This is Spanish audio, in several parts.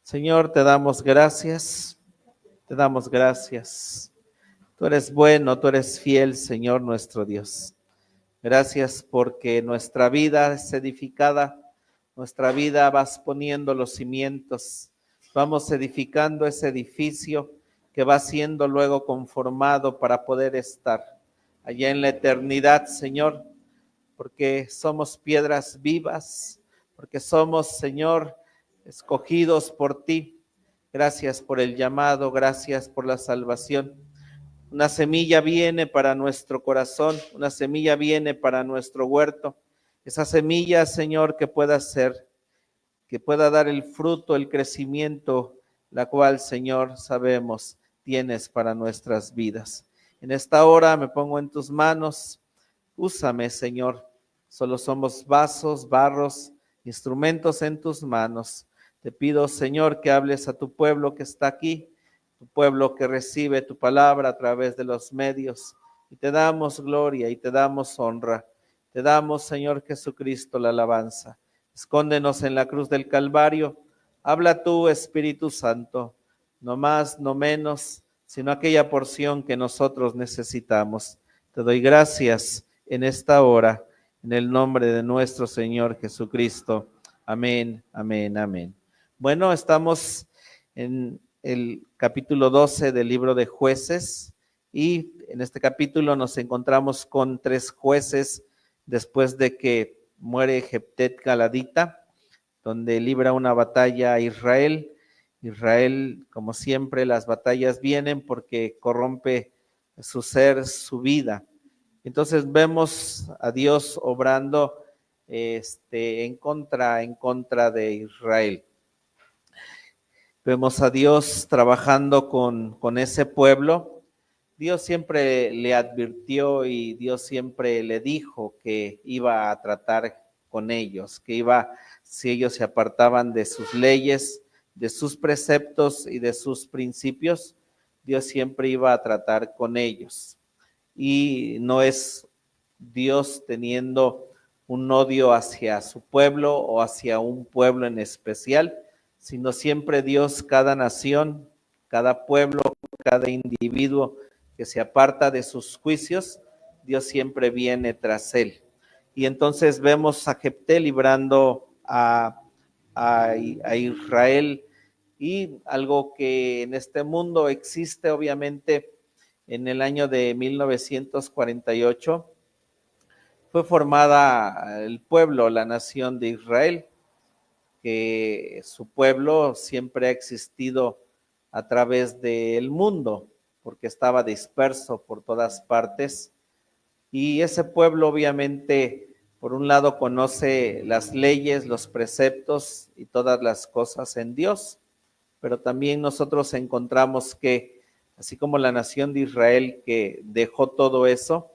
Señor, te damos gracias, te damos gracias. Tú eres bueno, tú eres fiel, Señor nuestro Dios. Gracias porque nuestra vida es edificada, nuestra vida vas poniendo los cimientos, vamos edificando ese edificio que va siendo luego conformado para poder estar allá en la eternidad, Señor, porque somos piedras vivas, porque somos, Señor, escogidos por ti. Gracias por el llamado, gracias por la salvación. Una semilla viene para nuestro corazón, una semilla viene para nuestro huerto. Esa semilla, Señor, que pueda ser, que pueda dar el fruto, el crecimiento, la cual, Señor, sabemos tienes para nuestras vidas. En esta hora me pongo en tus manos. Úsame, Señor. Solo somos vasos, barros, instrumentos en tus manos. Te pido, Señor, que hables a tu pueblo que está aquí, tu pueblo que recibe tu palabra a través de los medios. Y te damos gloria y te damos honra. Te damos, Señor Jesucristo, la alabanza. Escóndenos en la cruz del Calvario. Habla tú, Espíritu Santo, no más, no menos, sino aquella porción que nosotros necesitamos. Te doy gracias en esta hora, en el nombre de nuestro Señor Jesucristo. Amén, amén, amén. Bueno, estamos en el capítulo 12 del libro de Jueces y en este capítulo nos encontramos con 3 jueces después de que muere Jeftet Galadita, donde libra una batalla a Israel. Israel, como siempre, las batallas vienen porque corrompe su ser, su vida. Entonces vemos a Dios obrando en contra de Israel. Vemos a Dios trabajando con ese pueblo. Dios siempre le advirtió y Dios siempre le dijo que iba a tratar con ellos, que iba, si ellos se apartaban de sus leyes, de sus preceptos y de sus principios, Dios siempre iba a tratar con ellos. Y no es Dios teniendo un odio hacia su pueblo o hacia un pueblo en especial, sino siempre Dios, cada nación, cada pueblo, cada individuo que se aparta de sus juicios, Dios siempre viene tras él. Y entonces vemos a Jefté librando a Israel, y algo que en este mundo existe obviamente. En el año de 1948 fue formada el pueblo, la nación de Israel, que su pueblo siempre ha existido a través del mundo, porque estaba disperso por todas partes. Y ese pueblo obviamente, por un lado, conoce las leyes, los preceptos y todas las cosas en Dios, pero también nosotros encontramos que, así como la nación de Israel que dejó todo eso,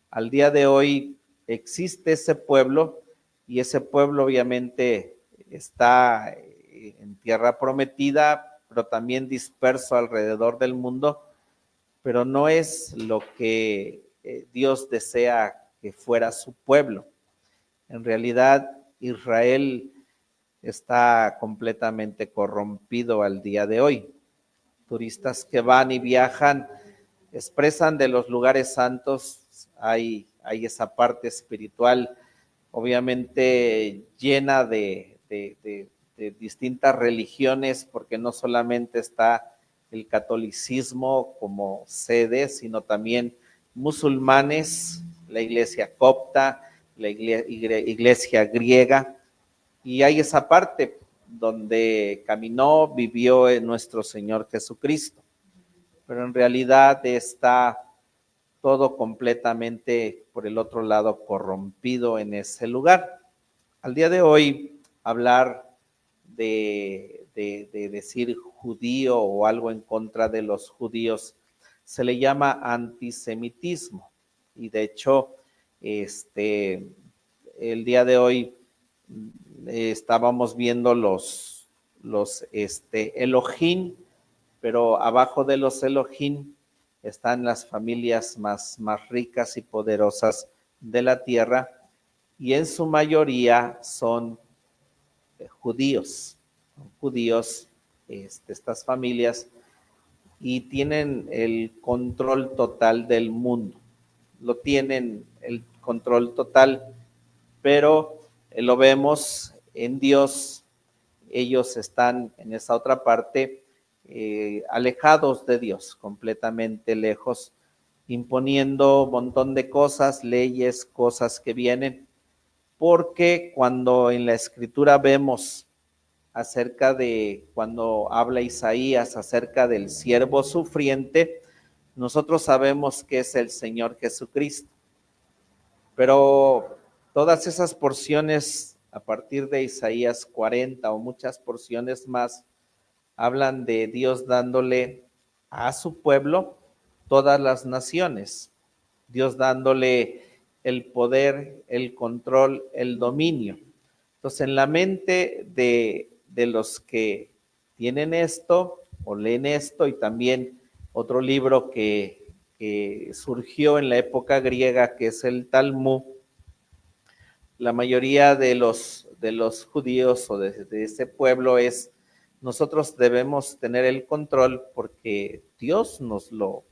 al día de hoy existe ese pueblo, y ese pueblo obviamente está en tierra prometida, pero también disperso alrededor del mundo, pero no es lo que Dios desea que fuera su pueblo. En realidad, Israel está completamente corrompido al día de hoy. Turistas que van y viajan expresan de los lugares santos, hay esa parte espiritual, obviamente llena de distintas religiones, porque no solamente está el catolicismo como sede, sino también musulmanes, la iglesia copta, la iglesia griega, y hay esa parte donde caminó, vivió en nuestro Señor Jesucristo, pero en realidad está todo completamente por el otro lado corrompido en ese lugar. Al día de hoy, hablar de decir judío o algo en contra de los judíos se le llama antisemitismo, y de hecho el día de hoy estábamos viendo los Elohim, pero abajo de los Elohim están las familias más ricas y poderosas de la tierra, y en su mayoría son judíos estas familias, y tienen el control total del mundo. Lo tienen el control total, pero lo vemos en Dios. Ellos están en esa otra parte, alejados de Dios, completamente lejos, imponiendo un montón de cosas, leyes, cosas que vienen, porque cuando en la Escritura vemos acerca de cuando habla Isaías acerca del siervo sufriente, nosotros sabemos que es el Señor Jesucristo. Pero todas esas porciones a partir de Isaías 40 o muchas porciones más hablan de Dios dándole a su pueblo todas las naciones, Dios dándole el poder, el control, el dominio. Entonces, en la mente de los que tienen esto o leen esto, y también otro libro que surgió en la época griega, que es el Talmud, la mayoría de los judíos o de ese pueblo es: nosotros debemos tener el control porque Dios nos lo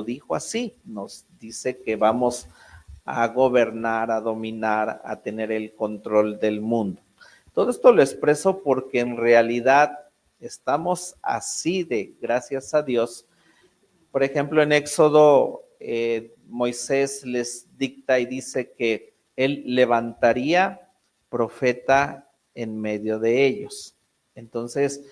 dijo así, nos dice que vamos a gobernar, a dominar, a tener el control del mundo. Todo esto lo expreso porque en realidad estamos así de, gracias a Dios. Por ejemplo, en Éxodo, Moisés les dicta y dice que él levantaría profeta en medio de ellos. Entonces,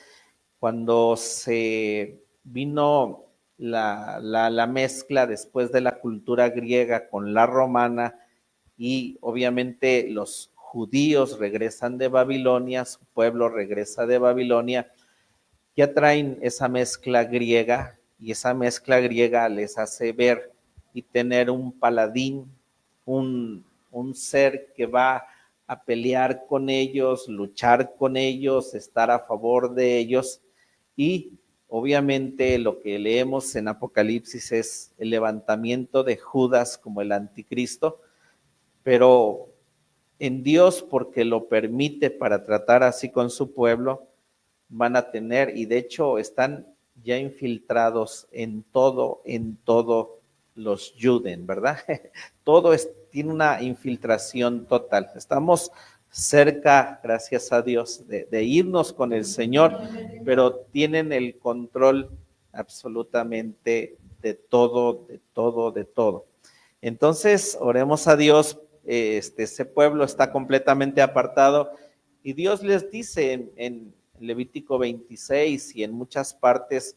cuando se vino la mezcla después de la cultura griega con la romana, y obviamente los judíos regresan de Babilonia, su pueblo regresa de Babilonia, ya traen esa mezcla griega, y esa mezcla griega les hace ver y tener un paladín, un ser que va a pelear con ellos, luchar con ellos, estar a favor de ellos. Y obviamente lo que leemos en Apocalipsis es el levantamiento de Judas como el anticristo, pero en Dios, porque lo permite para tratar así con su pueblo, van a tener, y de hecho están ya infiltrados en todo los Juden, ¿verdad? Todo tiene una infiltración total. Estamos cerca, gracias a Dios, de irnos con el Señor, pero tienen el control absolutamente de todo, de todo, de todo. Entonces, oremos a Dios. Ese pueblo está completamente apartado, y Dios les dice en Levítico 26 y en muchas partes.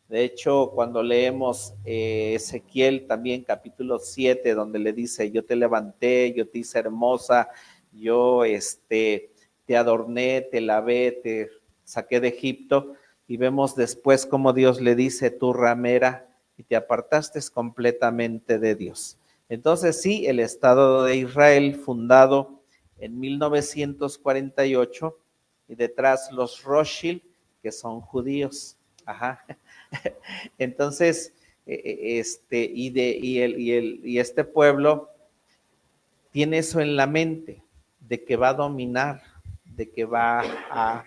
De hecho, cuando leemos Ezequiel también capítulo 7, donde le dice: yo te levanté, yo te hice hermosa, yo te adorné, te lavé, te saqué de Egipto, y vemos después cómo Dios le dice: tú ramera, y te apartaste completamente de Dios. Entonces sí, el Estado de Israel, fundado en 1948, y detrás los Rothschild, que son judíos. Ajá. Entonces, y este pueblo tiene eso en la mente, de que va a dominar, de que va a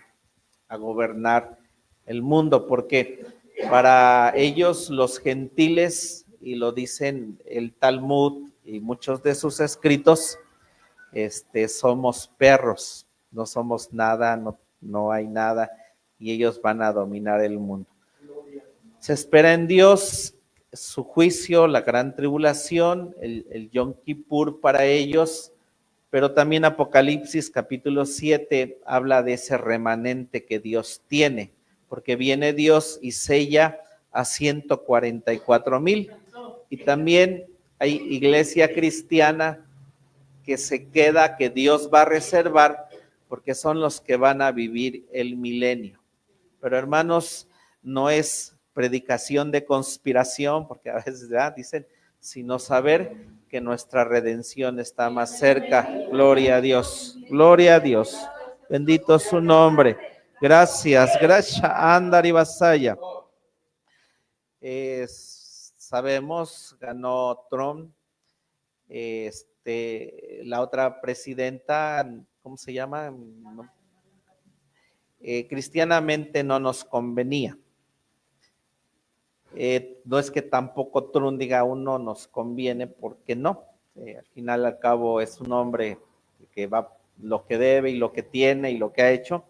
gobernar el mundo, porque para ellos los gentiles, y lo dicen el Talmud y muchos de sus escritos, somos perros, no somos nada, no hay nada, y ellos van a dominar el mundo. Se espera en Dios su juicio, la gran tribulación, el Yom Kippur para ellos, pero también Apocalipsis capítulo 7 habla de ese remanente que Dios tiene, porque viene Dios y sella a 144,000, y también hay iglesia cristiana que se queda, que Dios va a reservar, porque son los que van a vivir el milenio. Pero hermanos, no es predicación de conspiración, porque a veces dicen, sino saber que nuestra redención está más cerca. Gloria a Dios, gloria a Dios. Bendito su nombre. Gracias, gracias, Andar y Vasaya. Sabemos, ganó Trump. La otra presidenta, ¿cómo se llama? cristianamente no nos convenía. No es que tampoco Trump diga uno nos conviene, porque no. Al final al cabo es un hombre que va lo que debe y lo que tiene y lo que ha hecho,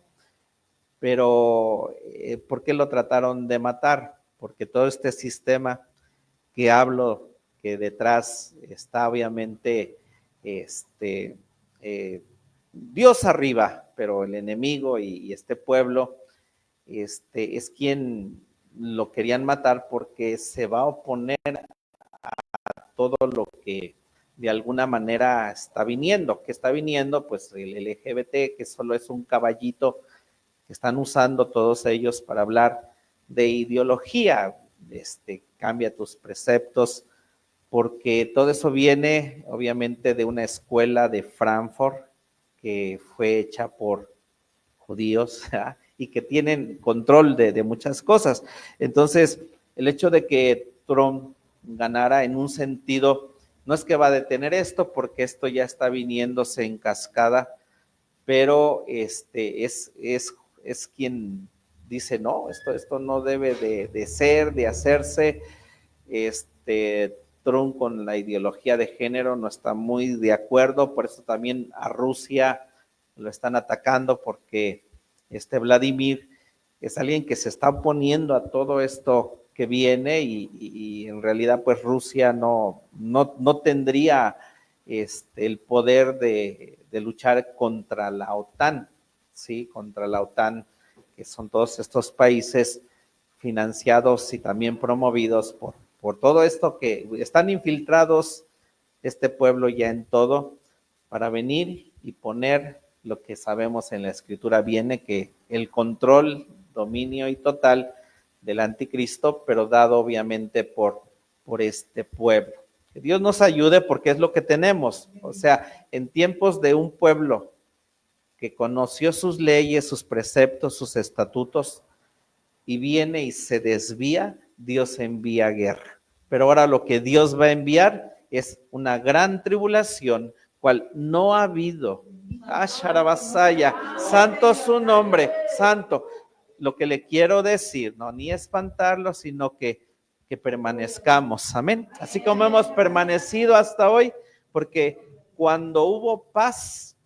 pero ¿por qué lo trataron de matar? Porque todo este sistema que hablo, que detrás está obviamente Dios arriba, pero el enemigo y este pueblo es quien lo querían matar, porque se va a oponer a todo lo que de alguna manera está viniendo. ¿Qué está viniendo? Pues el LGBT, que solo es un caballito que están usando todos ellos para hablar de ideología. Cambia tus preceptos, porque todo eso viene obviamente de una escuela de Frankfurt que fue hecha por judíos, ¿ja? Y que tienen control de muchas cosas. Entonces, el hecho de que Trump ganara en un sentido, no es que va a detener esto, porque esto ya está viniéndose en cascada, pero es quien dice, no, esto no debe de ser, de hacerse. Trump con la ideología de género no está muy de acuerdo, por eso también a Rusia lo están atacando, porque Vladimir es alguien que se está oponiendo a todo esto que viene, y en realidad pues Rusia no tendría el poder de luchar contra la OTAN, ¿sí? Contra la OTAN, que son todos estos países financiados y también promovidos por todo esto, que están infiltrados este pueblo ya en todo, para venir y poner lo que sabemos en la escritura viene, que el control, dominio y total del anticristo, pero dado obviamente por este pueblo. Que Dios nos ayude, porque es lo que tenemos. O sea, en tiempos de un pueblo que conoció sus leyes, sus preceptos, sus estatutos, y viene y se desvía, Dios envía guerra. Pero ahora lo que Dios va a enviar es una gran tribulación, cual no ha habido. Sharabasaya, santo su nombre, santo. Lo que le quiero decir, no ni espantarlo, sino que permanezcamos, amén. Así como hemos permanecido hasta hoy, porque cuando hubo paz,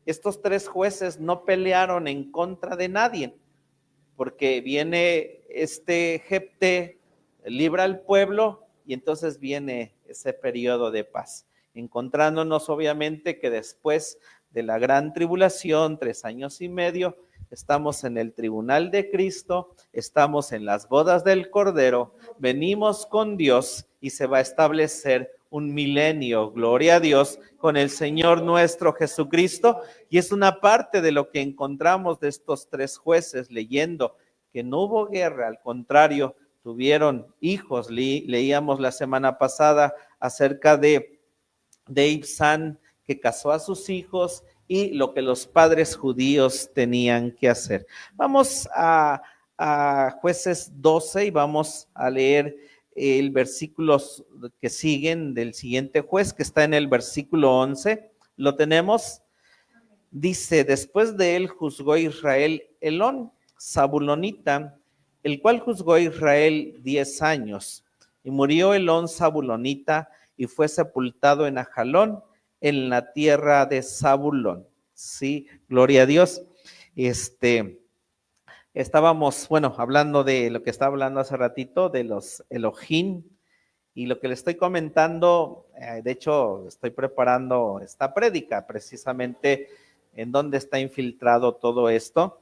estos tres jueces no pelearon en contra de nadie, porque viene Jefté, libra al pueblo, y entonces viene ese periodo de paz, encontrándonos obviamente que después de la gran tribulación, 3 años y medio, estamos en el tribunal de Cristo, estamos en las bodas del Cordero, venimos con Dios y se va a establecer un milenio, gloria a Dios, con el Señor nuestro Jesucristo. Y es una parte de lo que encontramos de estos tres jueces, leyendo que no hubo guerra, al contrario, tuvieron hijos. Leíamos la semana pasada acerca de Ibzán, que casó a sus hijos, y lo que los padres judíos tenían que hacer. Vamos a Jueces 12 y vamos a leer el versículos que siguen del siguiente juez, que está en el versículo 11. ¿Lo tenemos? Dice: después de él juzgó Israel Elón, Zabulonita, el cual juzgó Israel 10 años. Y murió Elón Zabulonita y fue sepultado en Ajalón, en la tierra de Zabulón. Sí, gloria a Dios. Estábamos, hablando de lo que estaba hablando hace ratito, de los Elohim, y lo que le estoy comentando, de hecho, estoy preparando esta prédica, precisamente en donde está infiltrado todo esto,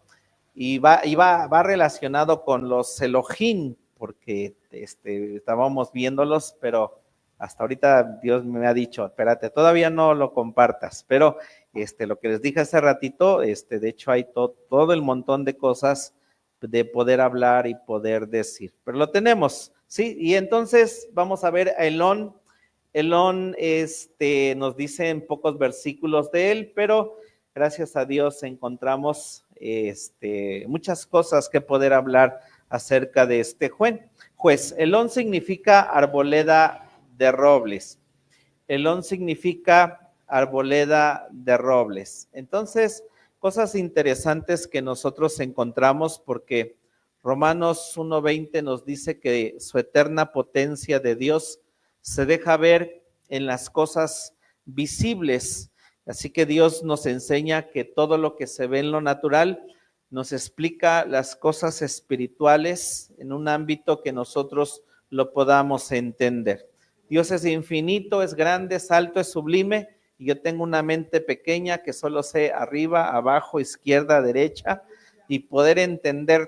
y va relacionado con los Elohim, porque estábamos viéndolos, pero hasta ahorita Dios me ha dicho, espérate, todavía no lo compartas, pero lo que les dije hace ratito, de hecho hay todo el montón de cosas de poder hablar y poder decir, pero lo tenemos, ¿sí? Y entonces vamos a ver a Elón. Elón nos dice en pocos versículos de él, pero gracias a Dios encontramos muchas cosas que poder hablar acerca de este juez. Elón significa arboleda de robles. Elón significa arboleda de robles. Entonces, cosas interesantes que nosotros encontramos, porque Romanos 1:20 nos dice que su eterna potencia de Dios se deja ver en las cosas visibles. Así que Dios nos enseña que todo lo que se ve en lo natural nos explica las cosas espirituales en un ámbito que nosotros lo podamos entender. Dios es infinito, es grande, es alto, es sublime, y yo tengo una mente pequeña que solo sé arriba, abajo, izquierda, derecha, y poder entender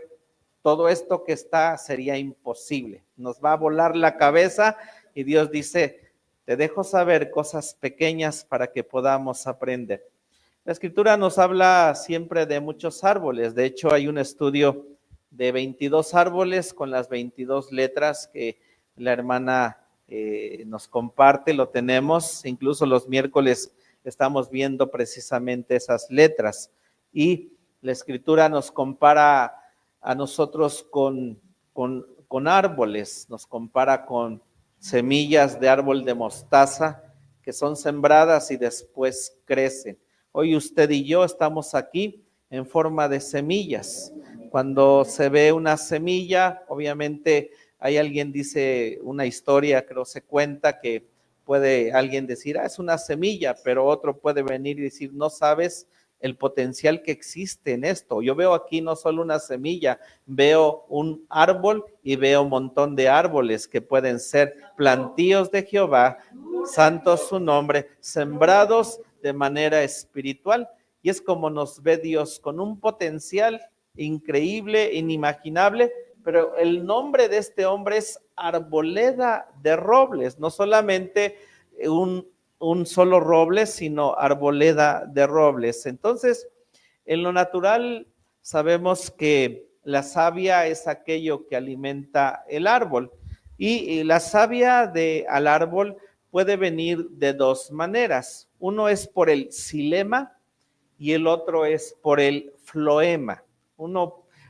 todo esto que está sería imposible. Nos va a volar la cabeza y Dios dice, te dejo saber cosas pequeñas para que podamos aprender. La Escritura nos habla siempre de muchos árboles. De hecho, hay un estudio de 22 árboles con las 22 letras que la hermana nos comparte, lo tenemos. Incluso los miércoles estamos viendo precisamente esas letras. Y la Escritura nos compara a nosotros con árboles, nos compara con semillas de árbol de mostaza que son sembradas y después crecen. Hoy usted y yo estamos aquí en forma de semillas. Cuando se ve una semilla, obviamente hay alguien dice una historia, creo se cuenta que puede alguien decir, es una semilla, pero otro puede venir y decir, no sabes el potencial que existe en esto. Yo veo aquí no solo una semilla, veo un árbol y veo un montón de árboles que pueden ser plantíos de Jehová, santo su nombre, sembrados de manera espiritual. Y es como nos ve Dios, con un potencial increíble, inimaginable, pero el nombre de este hombre es Arboleda de Robles, no solamente un solo roble, sino arboleda de robles. Entonces, en lo natural sabemos que la savia es aquello que alimenta el árbol, y la savia al árbol puede venir de dos maneras. Uno es por el xilema y el otro es por el floema.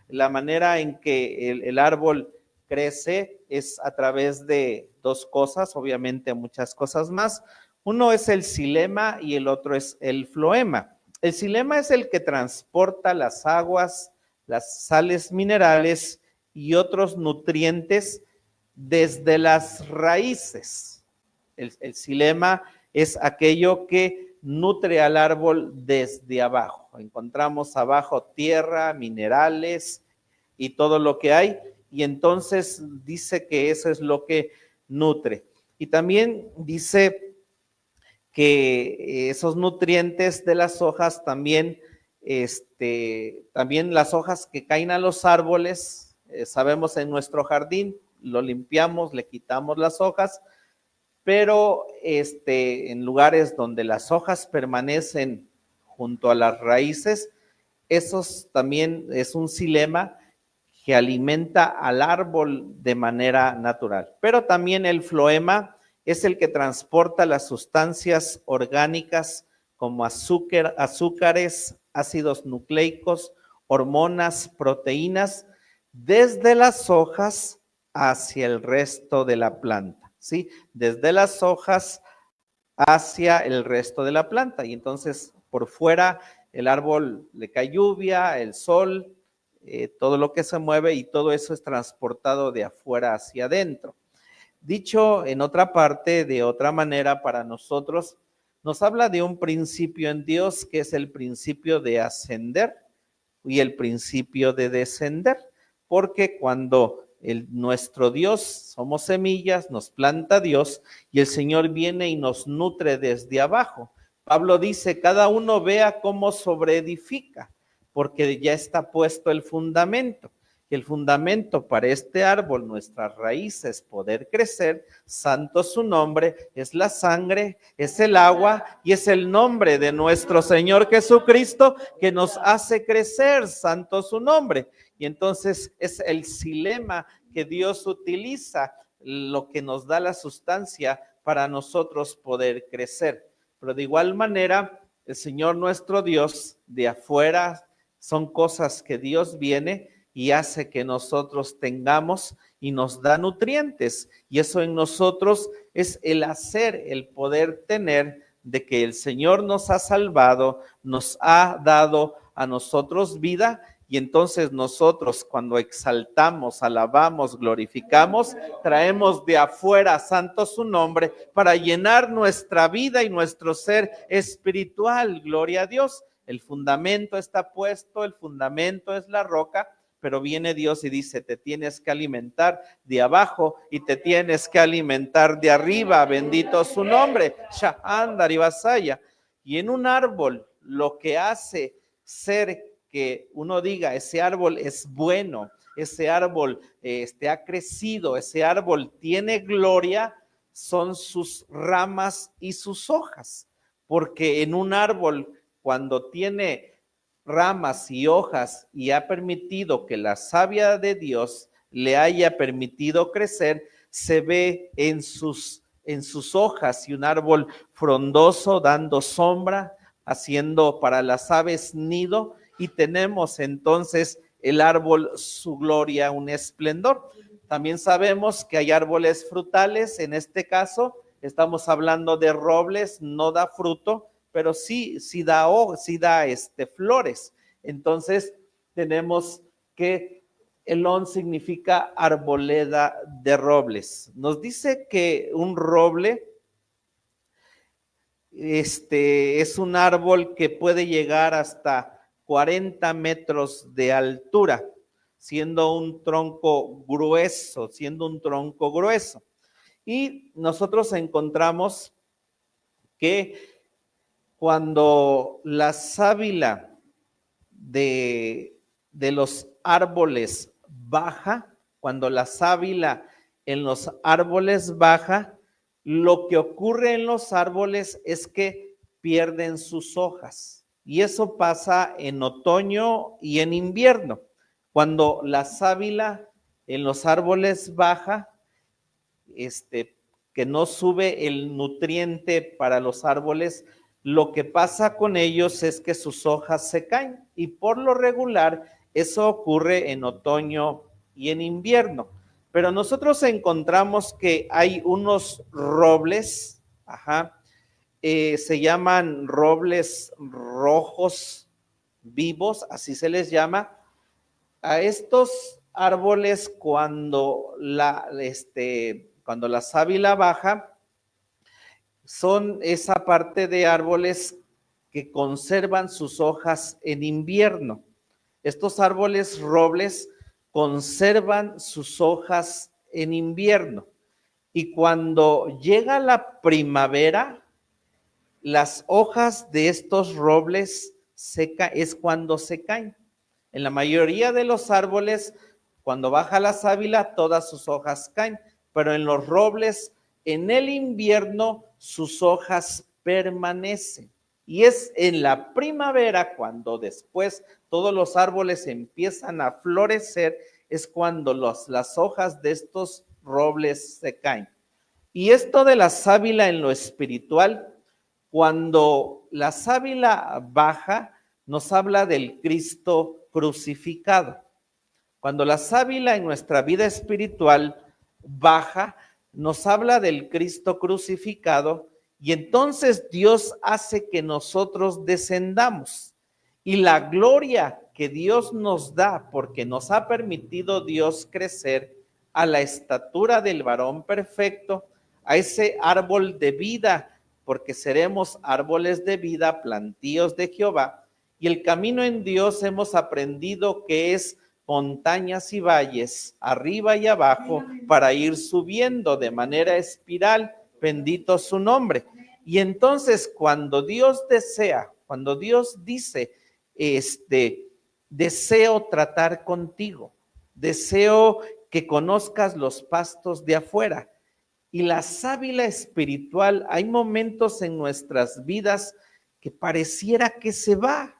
La manera en que el árbol crece es a través de dos cosas, obviamente muchas cosas más. Uno es el xilema y el otro es el floema. El xilema es el que transporta las aguas, las sales minerales y otros nutrientes desde las raíces. El xilema es aquello que nutre al árbol desde abajo. Encontramos abajo tierra, minerales y todo lo que hay, y entonces dice que eso es lo que nutre. Y también dice que esos nutrientes de las hojas también las hojas que caen a los árboles, sabemos en nuestro jardín, lo limpiamos, le quitamos las hojas, pero en lugares donde las hojas permanecen junto a las raíces, esos también es un xilema que alimenta al árbol de manera natural. Pero también el floema es el que transporta las sustancias orgánicas como azúcares, ácidos nucleicos, hormonas, proteínas, desde las hojas hacia el resto de la planta, ¿sí? Desde las hojas hacia el resto de la planta. Y entonces por fuera el árbol le cae lluvia, el sol, todo lo que se mueve, y todo eso es transportado de afuera hacia adentro. Dicho en otra parte, de otra manera, para nosotros, nos habla de un principio en Dios que es el principio de ascender y el principio de descender, porque cuando nuestro Dios somos semillas, nos planta Dios y el Señor viene y nos nutre desde abajo. Pablo dice, cada uno vea cómo sobreedifica, porque ya está puesto el fundamento. Y el fundamento para este árbol, nuestras raíces, poder crecer, santo su nombre, es la sangre, es el agua y es el nombre de nuestro Señor Jesucristo que nos hace crecer, santo su nombre. Y entonces es el xilema que Dios utiliza, lo que nos da la sustancia para nosotros poder crecer. Pero de igual manera, el Señor nuestro Dios, de afuera, son cosas que Dios viene y hace que nosotros tengamos y nos da nutrientes. Y eso en nosotros es el hacer, el poder tener, de que el Señor nos ha salvado, nos ha dado a nosotros vida, y entonces nosotros cuando exaltamos, alabamos, glorificamos, traemos de afuera santo su nombre para llenar nuestra vida y nuestro ser espiritual. Gloria a Dios. El fundamento está puesto, el fundamento es la roca, pero viene Dios y dice, te tienes que alimentar de abajo y te tienes que alimentar de arriba. Bendito su nombre. Shahandar y Basaya. Y en un árbol, lo que hace ser que uno diga, ese árbol es bueno, ese árbol ha crecido, ese árbol tiene gloria, son sus ramas y sus hojas. Porque en un árbol, cuando tiene ramas y hojas y ha permitido que la savia de Dios le haya permitido crecer, se ve en sus hojas, y un árbol frondoso dando sombra, haciendo para las aves nido, y tenemos entonces el árbol su gloria, un esplendor. También sabemos que hay árboles frutales, en este caso estamos hablando de robles, no da fruto, pero sí da flores. Entonces tenemos que Elón significa arboleda de robles. Nos dice que un roble es un árbol que puede llegar hasta 40 metros de altura, siendo un tronco grueso. Y nosotros encontramos que cuando la sábila de los árboles baja, cuando la sábila en los árboles baja, lo que ocurre en los árboles es que pierden sus hojas. Y eso pasa en otoño y en invierno. Cuando la sábila en los árboles baja, que no sube el nutriente para los árboles, lo que pasa con ellos es que sus hojas se caen, y por lo regular eso ocurre en otoño y en invierno. Pero nosotros encontramos que hay unos robles, se llaman robles rojos vivos, así se les llama. A estos árboles, cuando la sábila baja, son esa parte de árboles que conservan sus hojas en invierno. Estos árboles robles conservan sus hojas en invierno, y cuando llega la primavera, las hojas de estos robles es cuando se caen. En la mayoría de los árboles, cuando baja la sábila, todas sus hojas caen, pero en los robles, en el invierno, sus hojas permanecen. Y es en la primavera, cuando después todos los árboles empiezan a florecer, es cuando las hojas de estos robles se caen. Y esto de la sábila en lo espiritual, cuando la sábila baja, nos habla del Cristo crucificado. Cuando la sábila en nuestra vida espiritual baja, nos habla del Cristo crucificado, y entonces Dios hace que nosotros descendamos. Y la gloria que Dios nos da, porque nos ha permitido Dios crecer a la estatura del varón perfecto, a ese árbol de vida, porque seremos árboles de vida, plantíos de Jehová. Y el camino en Dios hemos aprendido que es montañas y valles, arriba y abajo, para ir subiendo de manera espiral. Bendito su nombre. Y entonces cuando Dios desea, cuando Dios dice, deseo tratar contigo, deseo que conozcas los pastos de afuera. Y la sábila espiritual, hay momentos en nuestras vidas que pareciera que se va,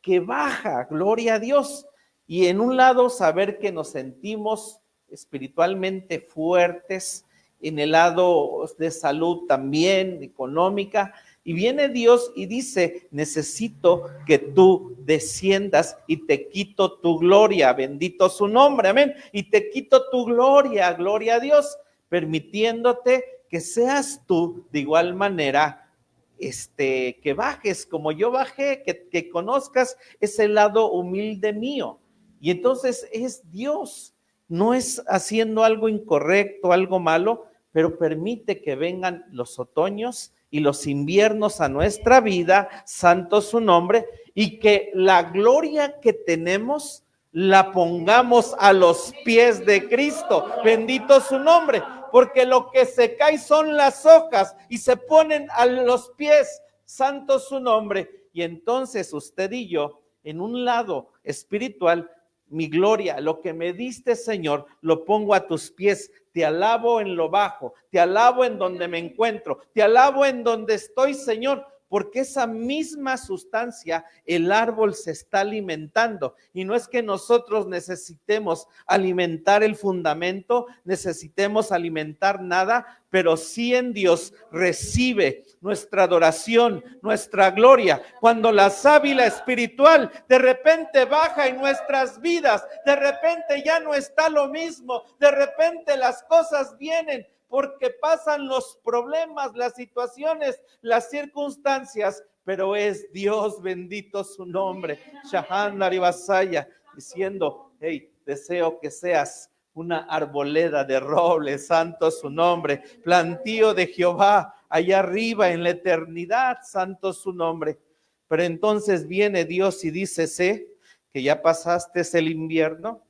que baja, gloria a Dios. Y en un lado, saber que nos sentimos espiritualmente fuertes, en el lado de salud también, económica, y viene Dios y dice, necesito que tú desciendas y te quito tu gloria, bendito su nombre, amén, y te quito tu gloria, gloria a Dios, permitiéndote que seas tú de igual manera que bajes como yo bajé, que conozcas ese lado humilde mío. Y entonces es Dios, no es haciendo algo incorrecto, algo malo, pero permite que vengan los otoños y los inviernos a nuestra vida, santo su nombre, y que la gloria que tenemos la pongamos a los pies de Cristo, bendito su nombre, porque lo que se cae son las hojas y se ponen a los pies, santo su nombre, y entonces usted y yo, en un lado espiritual, mi gloria, lo que me diste, Señor, lo pongo a tus pies. Te alabo en lo bajo, te alabo en donde me encuentro, te alabo en donde estoy, Señor, porque esa misma sustancia, el árbol se está alimentando. Y no es que nosotros necesitemos alimentar el fundamento, necesitemos alimentar nada, pero sí en Dios recibe nuestra adoración, nuestra gloria. Cuando la sábila espiritual de repente baja en nuestras vidas, de repente ya no está lo mismo, de repente las cosas vienen, porque pasan los problemas, las situaciones, las circunstancias, pero es Dios, bendito su nombre, Shahandari Basaya, diciendo, hey, deseo que seas una arboleda de roble, santo su nombre, plantío de Jehová, allá arriba en la eternidad, santo su nombre. Pero entonces viene Dios y dice, sé que ya pasaste el invierno,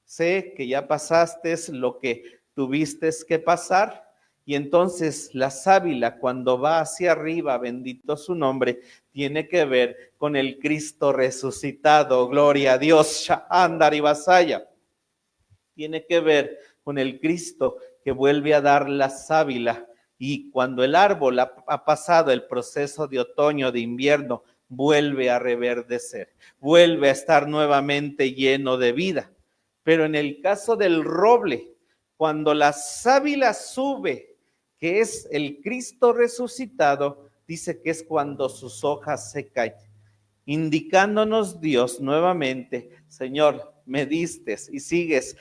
sé que ya pasaste lo que tuviste que pasar, y entonces la sábila cuando va hacia arriba, bendito su nombre, tiene que ver con el Cristo resucitado, gloria a Dios, Shahandari Basaya, tiene que ver con el Cristo que vuelve a dar la sábila, y cuando el árbol ha pasado el proceso de otoño, de invierno, vuelve a reverdecer, vuelve a estar nuevamente lleno de vida. Pero en el caso del roble, cuando la sábila sube, que es el Cristo resucitado, dice que es cuando sus hojas se caen, indicándonos Dios nuevamente, Señor, me diste y sigues,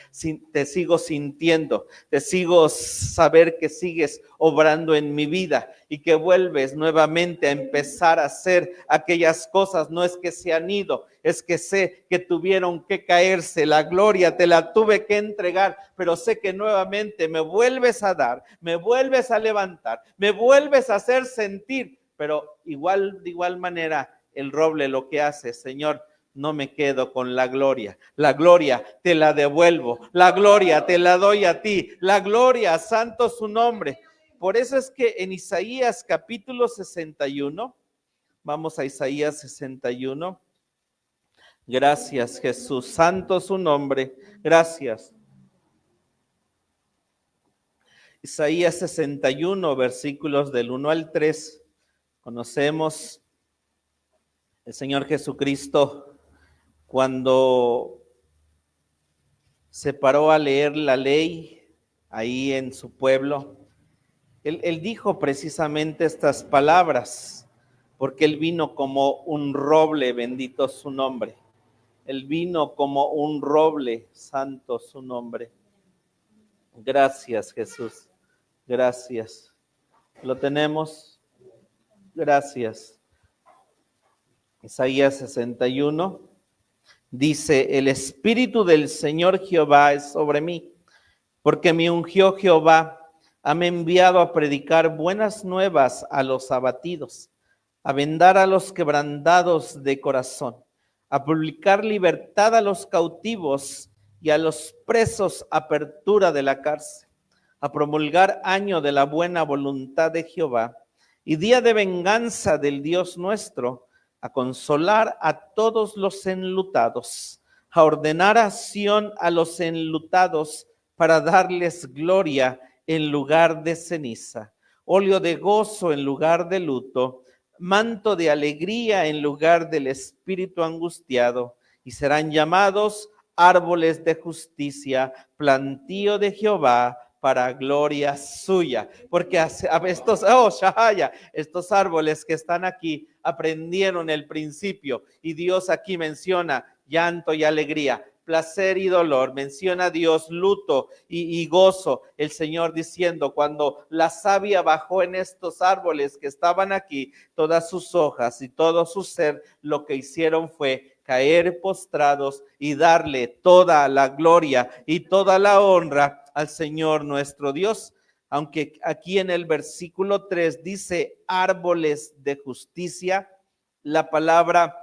te sigo sintiendo, te sigo saber que sigues obrando en mi vida y que vuelves nuevamente a empezar a hacer aquellas cosas. No es que se han ido, es que sé que tuvieron que caerse, la gloria te la tuve que entregar, pero sé que nuevamente me vuelves a dar, me vuelves a levantar, me vuelves a hacer sentir, pero de igual manera el roble lo que hace, Señor, no me quedo con la gloria te la devuelvo, la gloria te la doy a ti, la gloria, santo su nombre. Por eso es que en Isaías capítulo 61, vamos a Isaías 61, gracias Jesús, santo su nombre, gracias. Isaías 61, versículos del 1 al 3, conocemos el Señor Jesucristo cuando se paró a leer la ley ahí en su pueblo. Él dijo precisamente estas palabras, porque él vino como un roble, bendito su nombre. Él vino como un roble, santo su nombre. Gracias, Jesús. Gracias. ¿Lo tenemos? Gracias. Isaías 61 dice, el Espíritu del Señor Jehová es sobre mí, porque me ungió Jehová, me ha enviado a predicar buenas nuevas a los abatidos, a vendar a los quebrantados de corazón, a publicar libertad a los cautivos y a los presos apertura de la cárcel, a promulgar año de la buena voluntad de Jehová y día de venganza del Dios nuestro, a consolar a todos los enlutados, a ordenar a Sión a los enlutados para darles gloria en lugar de ceniza, óleo de gozo en lugar de luto, manto de alegría en lugar del espíritu angustiado, y serán llamados árboles de justicia, plantío de Jehová, para gloria suya, porque estos árboles que están aquí aprendieron el principio, y Dios aquí menciona llanto y alegría, placer y dolor. Menciona a Dios luto y gozo. El Señor diciendo, cuando la savia bajó en estos árboles que estaban aquí, todas sus hojas y todo su ser, lo que hicieron fue caer postrados y darle toda la gloria y toda la honra al Señor nuestro Dios. Aunque aquí en el versículo 3 dice árboles de justicia, la palabra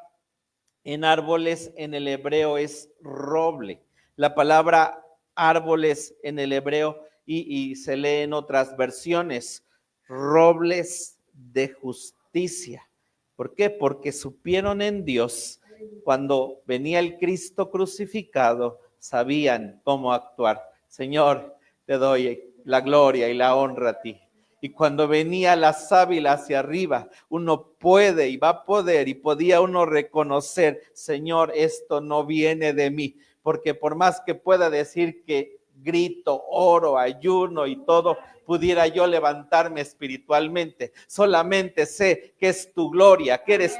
en árboles en el hebreo es roble. La palabra árboles en el hebreo y se lee en otras versiones, robles de justicia. ¿Por qué? Porque supieron en Dios, cuando venía el Cristo crucificado, sabían cómo actuar. Señor, te doy la gloria y la honra a ti. Y cuando venía la sábila hacia arriba, uno puede y va a poder y podía uno reconocer, Señor, esto no viene de mí, porque por más que pueda decir que grito, oro, ayuno y todo, pudiera yo levantarme espiritualmente. Solamente sé que es tu gloria, que eres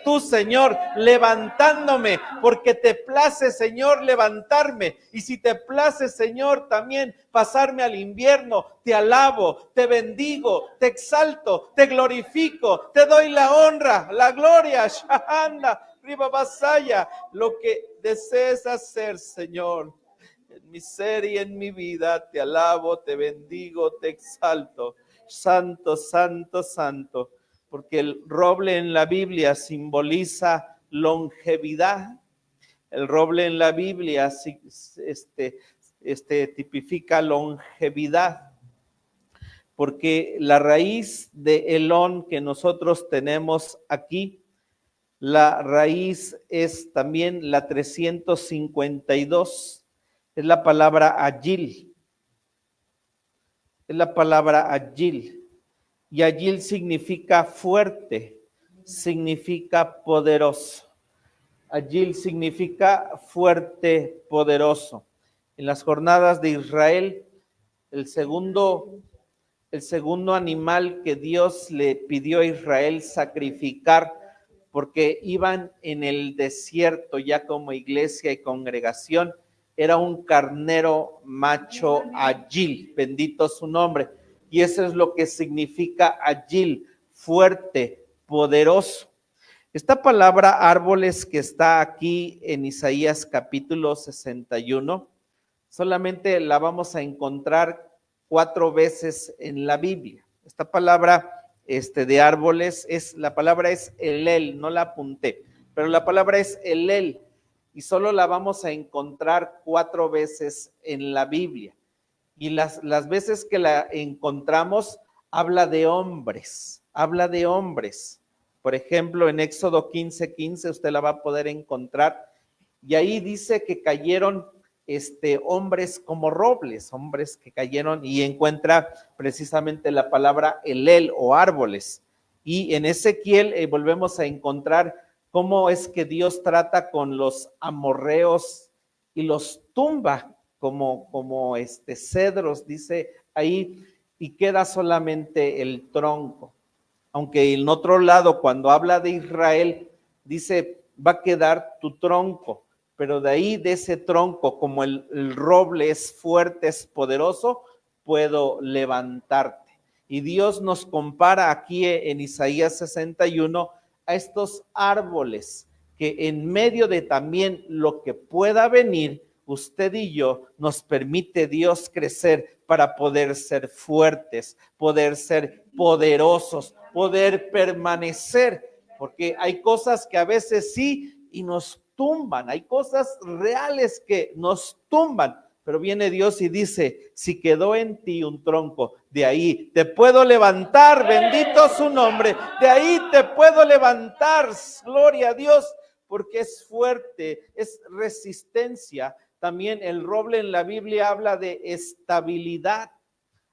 tú, Señor, levantándome, porque te place, Señor, levantarme. Y si te place, Señor, también pasarme al invierno, te alabo, te bendigo, te exalto, te glorifico, te doy la honra, la gloria, Shahanda, Riba Basaya, lo que desees hacer, Señor. En mi ser y en mi vida te alabo, te bendigo, te exalto. Santo, santo, santo. Porque el roble en la Biblia simboliza longevidad. El roble en la Biblia tipifica longevidad. Porque la raíz de Elón que nosotros tenemos aquí, la raíz es también la 352. Es la palabra agil. Es la palabra agil. Y agil significa fuerte, significa poderoso. Agil significa fuerte, poderoso. En las jornadas de Israel, el segundo animal que Dios le pidió a Israel sacrificar, porque iban en el desierto ya como iglesia y congregación, era un carnero macho agil, bendito su nombre. Y eso es lo que significa agil, fuerte, poderoso. Esta palabra árboles que está aquí en Isaías capítulo 61, solamente la vamos a encontrar 4 veces en la Biblia. Esta palabra de árboles, la palabra es elel, no la apunté, pero la palabra es elel y solo la vamos a encontrar 4 veces en la Biblia. Y las veces que la encontramos, habla de hombres. Por ejemplo, en Éxodo 15:15 usted la va a poder encontrar. Y ahí dice que cayeron hombres como robles, hombres que cayeron, y encuentra precisamente la palabra elel o árboles. Y en Ezequiel volvemos a encontrar cómo es que Dios trata con los amorreos y los tumba como cedros, dice ahí, y queda solamente el tronco. Aunque en otro lado, cuando habla de Israel, dice, va a quedar tu tronco, pero de ahí, de ese tronco, como el roble es fuerte, es poderoso, puedo levantarte. Y Dios nos compara aquí en Isaías 61 a estos árboles que en medio de también lo que pueda venir, usted y yo, nos permite Dios crecer para poder ser fuertes, poder ser poderosos, poder permanecer, porque hay cosas que a veces sí y nos tumban, hay cosas reales que nos tumban, pero viene Dios y dice, si quedó en ti un tronco, de ahí te puedo levantar, bendito su nombre, de ahí te puedo levantar, gloria a Dios, porque es fuerte, es resistencia. También el roble en la Biblia habla de estabilidad,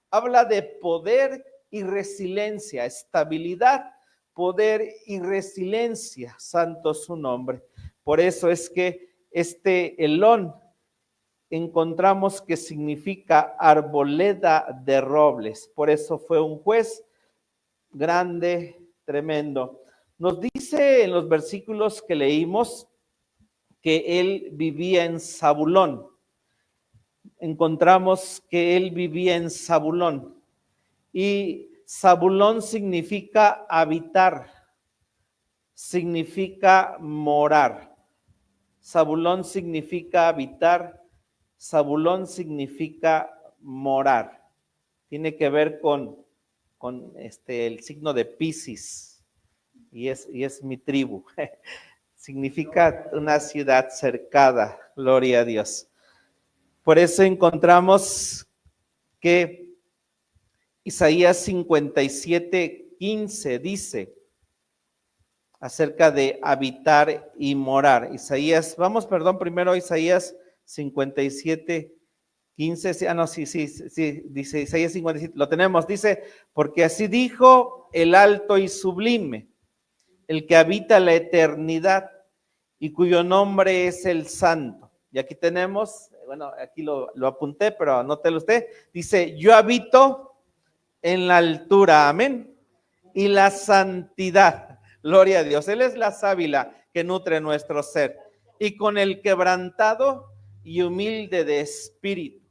habla de poder y resiliencia, estabilidad, poder y resiliencia, santo su nombre. Por eso es que Elón encontramos que significa arboleda de robles, por eso fue un juez grande, tremendo. Nos dice en los versículos que leímos que él vivía en Zabulón. Encontramos que él vivía en Zabulón. Y Zabulón significa habitar, significa morar. Zabulón significa habitar, Zabulón significa morar. Tiene que ver con el signo de Piscis, y es mi tribu. Significa una ciudad cercada, gloria a Dios. Por eso encontramos que Isaías 57:15 dice acerca de habitar y morar. Primero Isaías 57:15. Dice Isaías 57, lo tenemos, dice, porque así dijo el alto y sublime, el que habita la eternidad y cuyo nombre es el Santo. Y aquí tenemos, aquí lo apunté, pero anótelo usted, dice, yo habito en la altura, amén, y la santidad, gloria a Dios. Él es la sábila que nutre nuestro ser, y con el quebrantado y humilde de espíritu,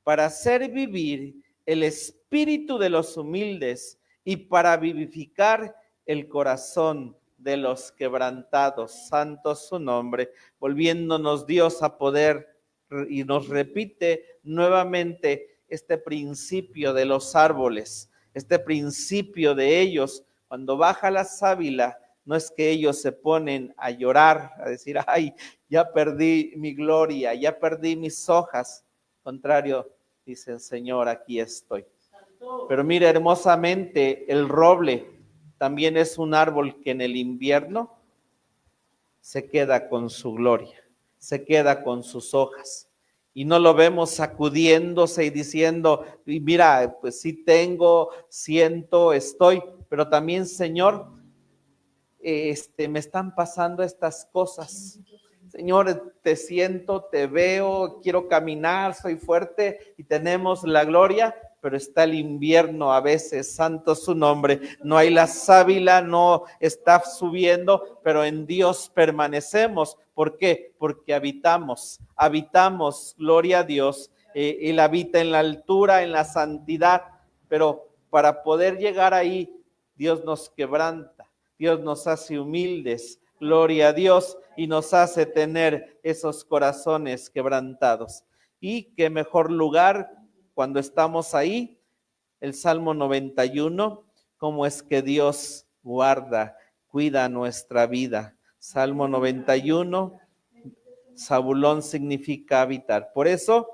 para hacer vivir el espíritu de los humildes y para vivificar el corazón de los quebrantados. Santo su nombre, volviéndonos Dios a poder, y nos repite nuevamente este principio de los árboles, este principio de ellos. Cuando baja la sábila, no es que ellos se ponen a llorar, a decir, ay, ya perdí mi gloria, ya perdí mis hojas. Contrario, dice, Señor, aquí estoy. Pero mira, hermosamente, el roble también es un árbol que en el invierno se queda con su gloria, se queda con sus hojas. Y no lo vemos sacudiéndose y diciendo, mira, pues sí tengo, siento, estoy, pero también, Señor, me están pasando estas cosas. Señor, te siento, te veo, quiero caminar, soy fuerte y tenemos la gloria, pero está el invierno a veces, santo su nombre. No hay la sábila, no está subiendo, pero en Dios permanecemos. ¿Por qué? Porque habitamos, gloria a Dios. Él habita en la altura, en la santidad, pero para poder llegar ahí, Dios nos quebranta, Dios nos hace humildes, gloria a Dios, y nos hace tener esos corazones quebrantados. Y qué mejor lugar cuando estamos ahí, el Salmo 91, cómo es que Dios guarda, cuida nuestra vida. Salmo 91, Zabulón significa habitar. Por eso,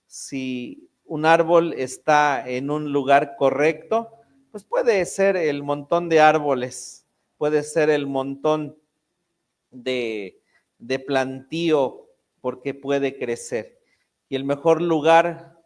si un árbol está en un lugar correcto, pues puede ser el montón de árboles, puede ser el montón de plantío, porque puede crecer. Y el mejor lugar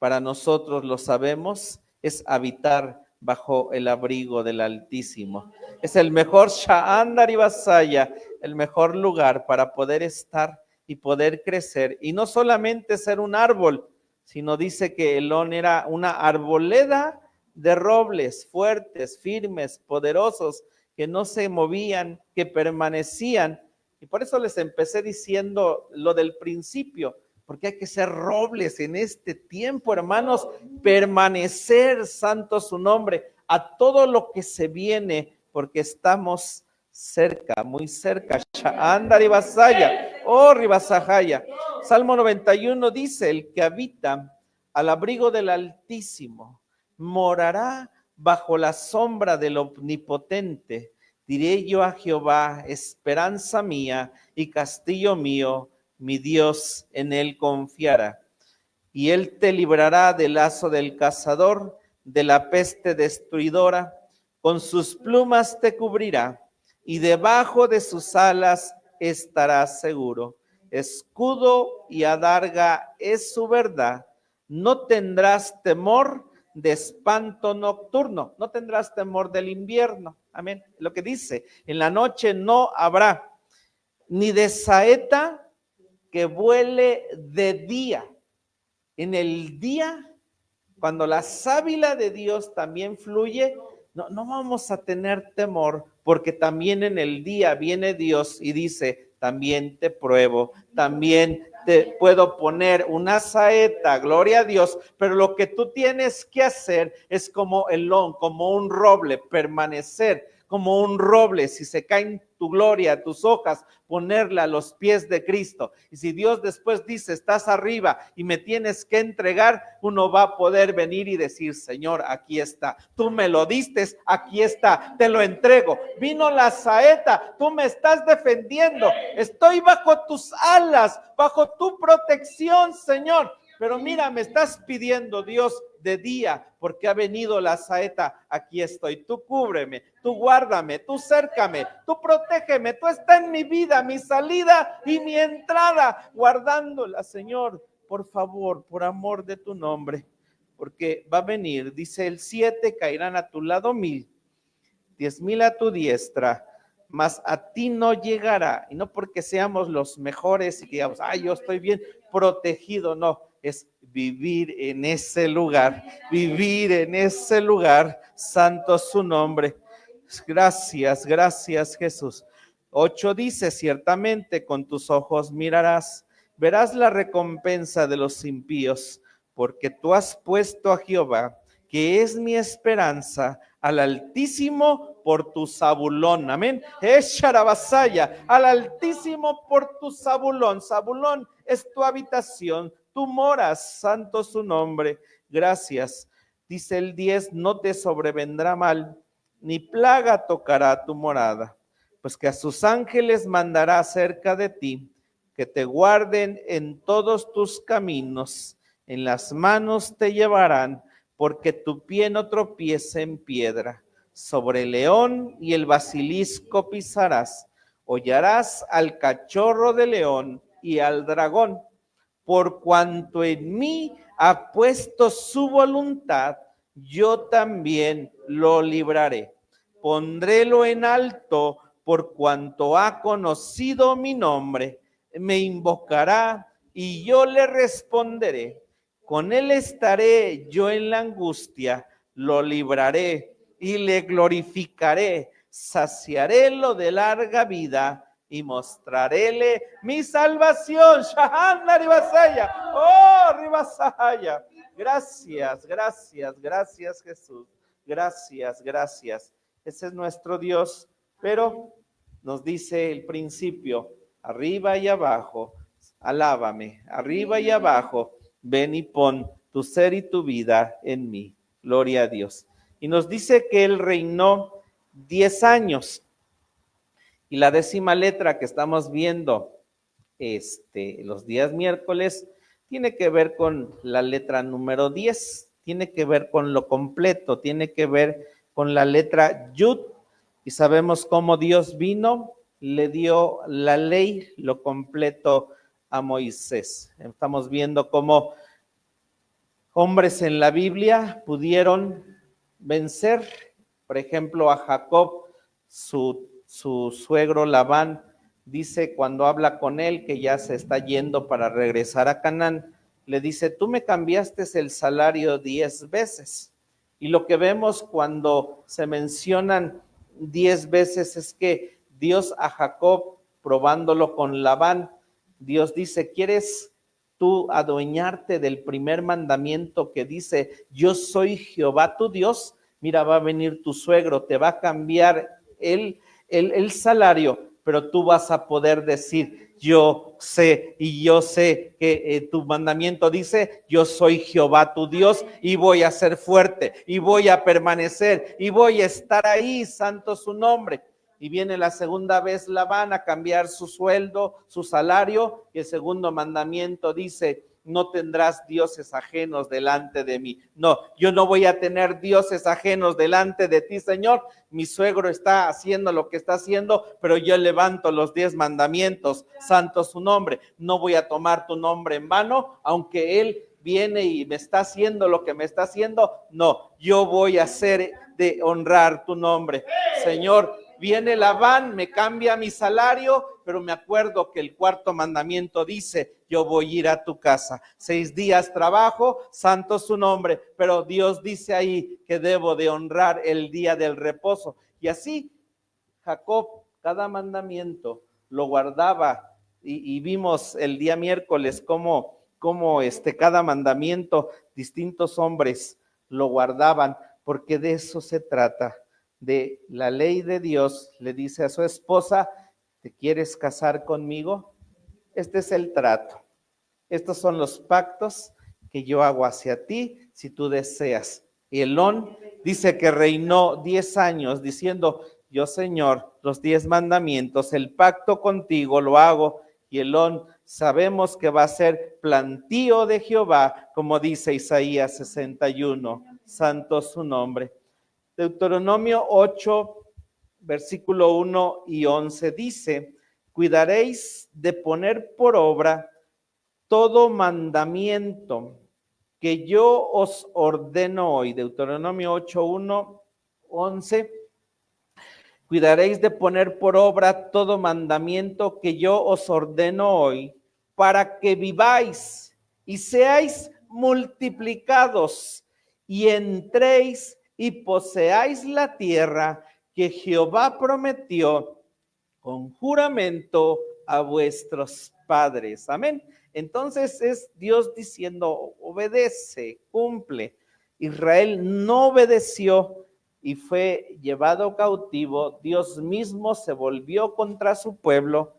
para nosotros, lo sabemos, es habitar bajo el abrigo del Altísimo. Es el mejor Sha'andar y Basaya, el mejor lugar para poder estar y poder crecer. Y no solamente ser un árbol, sino dice que Elón era una arboleda de robles fuertes, firmes, poderosos, que no se movían, que permanecían. Y por eso les empecé diciendo lo del principio, porque hay que ser robles en este tiempo, hermanos, permanecer, santo su nombre, a todo lo que se viene, porque estamos cerca, muy cerca. Anda Ribasaya, oh Ribasajaya. Salmo 91 dice, el que habita al abrigo del Altísimo morará bajo la sombra del Omnipotente. Diré yo a Jehová, esperanza mía y castillo mío, mi Dios en él confiará. Y él te librará del lazo del cazador, de la peste destruidora, con sus plumas te cubrirá, y debajo de sus alas estarás seguro. Escudo y adarga es su verdad. No tendrás temor de espanto nocturno, no tendrás temor del invierno. Amén. Lo que dice, en la noche no habrá, ni de saeta que vuele de día. En el día, cuando la sábila de Dios también fluye, no vamos a tener temor, porque también en el día viene Dios y dice, también te pruebo, también te puedo poner una saeta, gloria a Dios, pero lo que tú tienes que hacer es como como un roble, permanecer como un roble. Si se caen tu gloria, tus hojas, ponerla a los pies de Cristo. Y si Dios después dice, estás arriba y me tienes que entregar, uno va a poder venir y decir, Señor, aquí está. Tú me lo diste, aquí está, te lo entrego. Vino la saeta, tú me estás defendiendo. Estoy bajo tus alas, bajo tu protección, Señor. Pero mira, me estás pidiendo, Dios, de día, porque ha venido la saeta. Aquí estoy, tú cúbreme, tú guárdame, tú cércame, tú protégeme, tú estás en mi vida, mi salida y mi entrada, guardándola, Señor, por favor, por amor de tu nombre, porque va a venir, dice el 7, caerán a tu lado 1000, 10,000 a tu diestra, mas a ti no llegará. Y no porque seamos los mejores y que digamos, ay, yo estoy bien protegido, no, es vivir en ese lugar, vivir en ese lugar, santo su nombre. Gracias, gracias Jesús. 8 dice, ciertamente con tus ojos mirarás, verás la recompensa de los impíos, porque tú has puesto a Jehová, que es mi esperanza, al Altísimo por tu Zabulón. Amén. Esharabasaya, al Altísimo por tu Zabulón. Zabulón es tu habitación, tú moras, santo su nombre. Gracias. Dice el 10, no te sobrevendrá mal, ni plaga tocará tu morada, pues que a sus ángeles mandará cerca de ti, que te guarden en todos tus caminos, en las manos te llevarán, porque tu pie no tropiece en piedra. Sobre el león y el basilisco pisarás, hollarás al cachorro de león y al dragón. Por cuanto en mí ha puesto su voluntad, yo también lo libraré. Pondrélo en alto por cuanto ha conocido mi nombre. Me invocará y yo le responderé. Con él estaré yo en la angustia, lo libraré y le glorificaré. Saciaré lo de larga vida y mostraréle mi salvación. Shahanda Ribasaya. Oh, Ribasaya. Gracias, gracias, gracias Jesús. Gracias, gracias. Ese es nuestro Dios. Pero nos dice el principio, arriba y abajo, alábame, arriba y abajo, ven y pon tu ser y tu vida en mí. Gloria a Dios. Y nos dice que él reinó 10 años. Y la 10ª letra que estamos viendo los días miércoles tiene que ver con la letra número 10, tiene que ver con lo completo, tiene que ver con la letra Yud. Y sabemos cómo Dios vino, le dio la ley, lo completo a Moisés. Estamos viendo cómo hombres en la Biblia pudieron vencer, por ejemplo, a Jacob, su suegro Labán, dice cuando habla con él que ya se está yendo para regresar a Canaán, le dice, tú me cambiaste el salario 10 veces. Y lo que vemos cuando se mencionan 10 veces es que Dios a Jacob, probándolo con Labán, Dios dice, ¿quieres tú adueñarte del primer mandamiento que dice, yo soy Jehová tu Dios? Mira, va a venir tu suegro, te va a cambiar el salario, pero tú vas a poder decir, yo sé que tu mandamiento dice, yo soy Jehová tu Dios y voy a ser fuerte y voy a permanecer y voy a estar ahí, santo su nombre. Y viene la segunda vez Labán a cambiar su sueldo, su salario, y el segundo mandamiento dice, no tendrás dioses ajenos delante de mí. No, yo no voy a tener dioses ajenos delante de ti, Señor. Mi suegro está haciendo lo que está haciendo, pero yo levanto los 10 mandamientos, santo su nombre. No voy a tomar tu nombre en vano, aunque él viene y me está haciendo lo que me está haciendo. No, yo voy a hacer de honrar tu nombre, Señor. Viene Labán, me cambia mi salario, pero me acuerdo que el cuarto mandamiento dice, yo voy a ir a tu casa. 6 días trabajo, santo su nombre, pero Dios dice ahí que debo de honrar el día del reposo. Y así Jacob, cada mandamiento lo guardaba y vimos el día miércoles cómo cada mandamiento distintos hombres lo guardaban, porque de eso se trata, de la ley de Dios. Le dice a su esposa: ¿te quieres casar conmigo? Este es el trato. Estos son los pactos que yo hago hacia ti si tú deseas. Y Elón dice que reinó 10 años diciendo: yo, Señor, los 10 mandamientos, el pacto contigo lo hago. Y Elón sabemos que va a ser plantío de Jehová, como dice Isaías 61, santo su nombre. Deuteronomio 8, versículo 1 y 11 dice: cuidaréis de poner por obra todo mandamiento que yo os ordeno hoy. Deuteronomio 8, 1, 11. Cuidaréis de poner por obra todo mandamiento que yo os ordeno hoy, para que viváis y seáis multiplicados y entréis y poseáis la tierra que Jehová prometió con juramento a vuestros padres. Amén. Entonces es Dios diciendo: obedece, cumple. Israel no obedeció y fue llevado cautivo. Dios mismo se volvió contra su pueblo.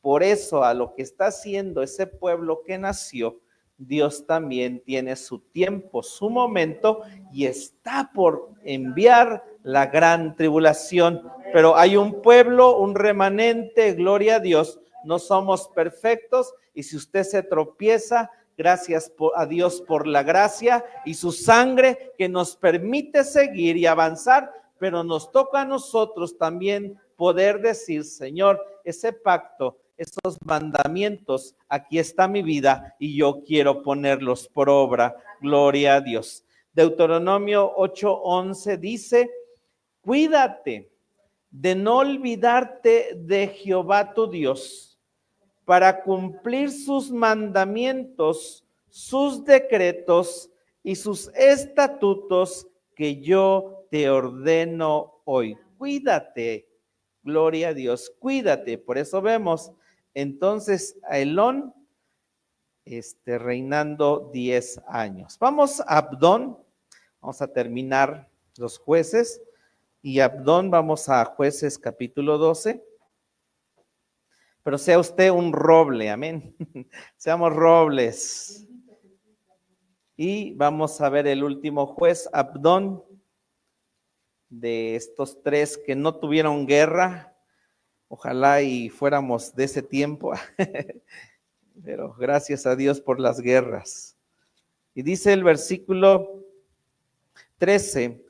Por eso, a lo que está haciendo ese pueblo que nació, Dios también tiene su tiempo, su momento, y está por enviar la gran tribulación. Pero hay un pueblo, un remanente, gloria a Dios. No somos perfectos, y si usted se tropieza, gracias a Dios por la gracia y su sangre que nos permite seguir y avanzar, pero nos toca a nosotros también poder decir: Señor, ese pacto, esos mandamientos, aquí está mi vida y yo quiero ponerlos por obra. Gloria a Dios. Deuteronomio 8:11 dice: cuídate de no olvidarte de Jehová tu Dios, para cumplir sus mandamientos, sus decretos y sus estatutos que yo te ordeno hoy. Cuídate, gloria a Dios, cuídate. Por eso vemos entonces a Elón reinando 10 años. Vamos a Abdón, vamos a terminar los jueces, y Abdón vamos a Jueces capítulo 12. Pero sea usted un roble, amén. Seamos robles. Y vamos a ver el último juez, Abdón, de estos 3 que no tuvieron guerra. Ojalá y fuéramos de ese tiempo, pero gracias a Dios por las guerras. Y dice el versículo 13: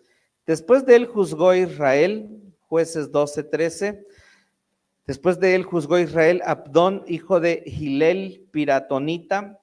después de él juzgó Israel, Jueces 12:13. Después de él juzgó Israel Abdón, hijo de Gilel, piratonita.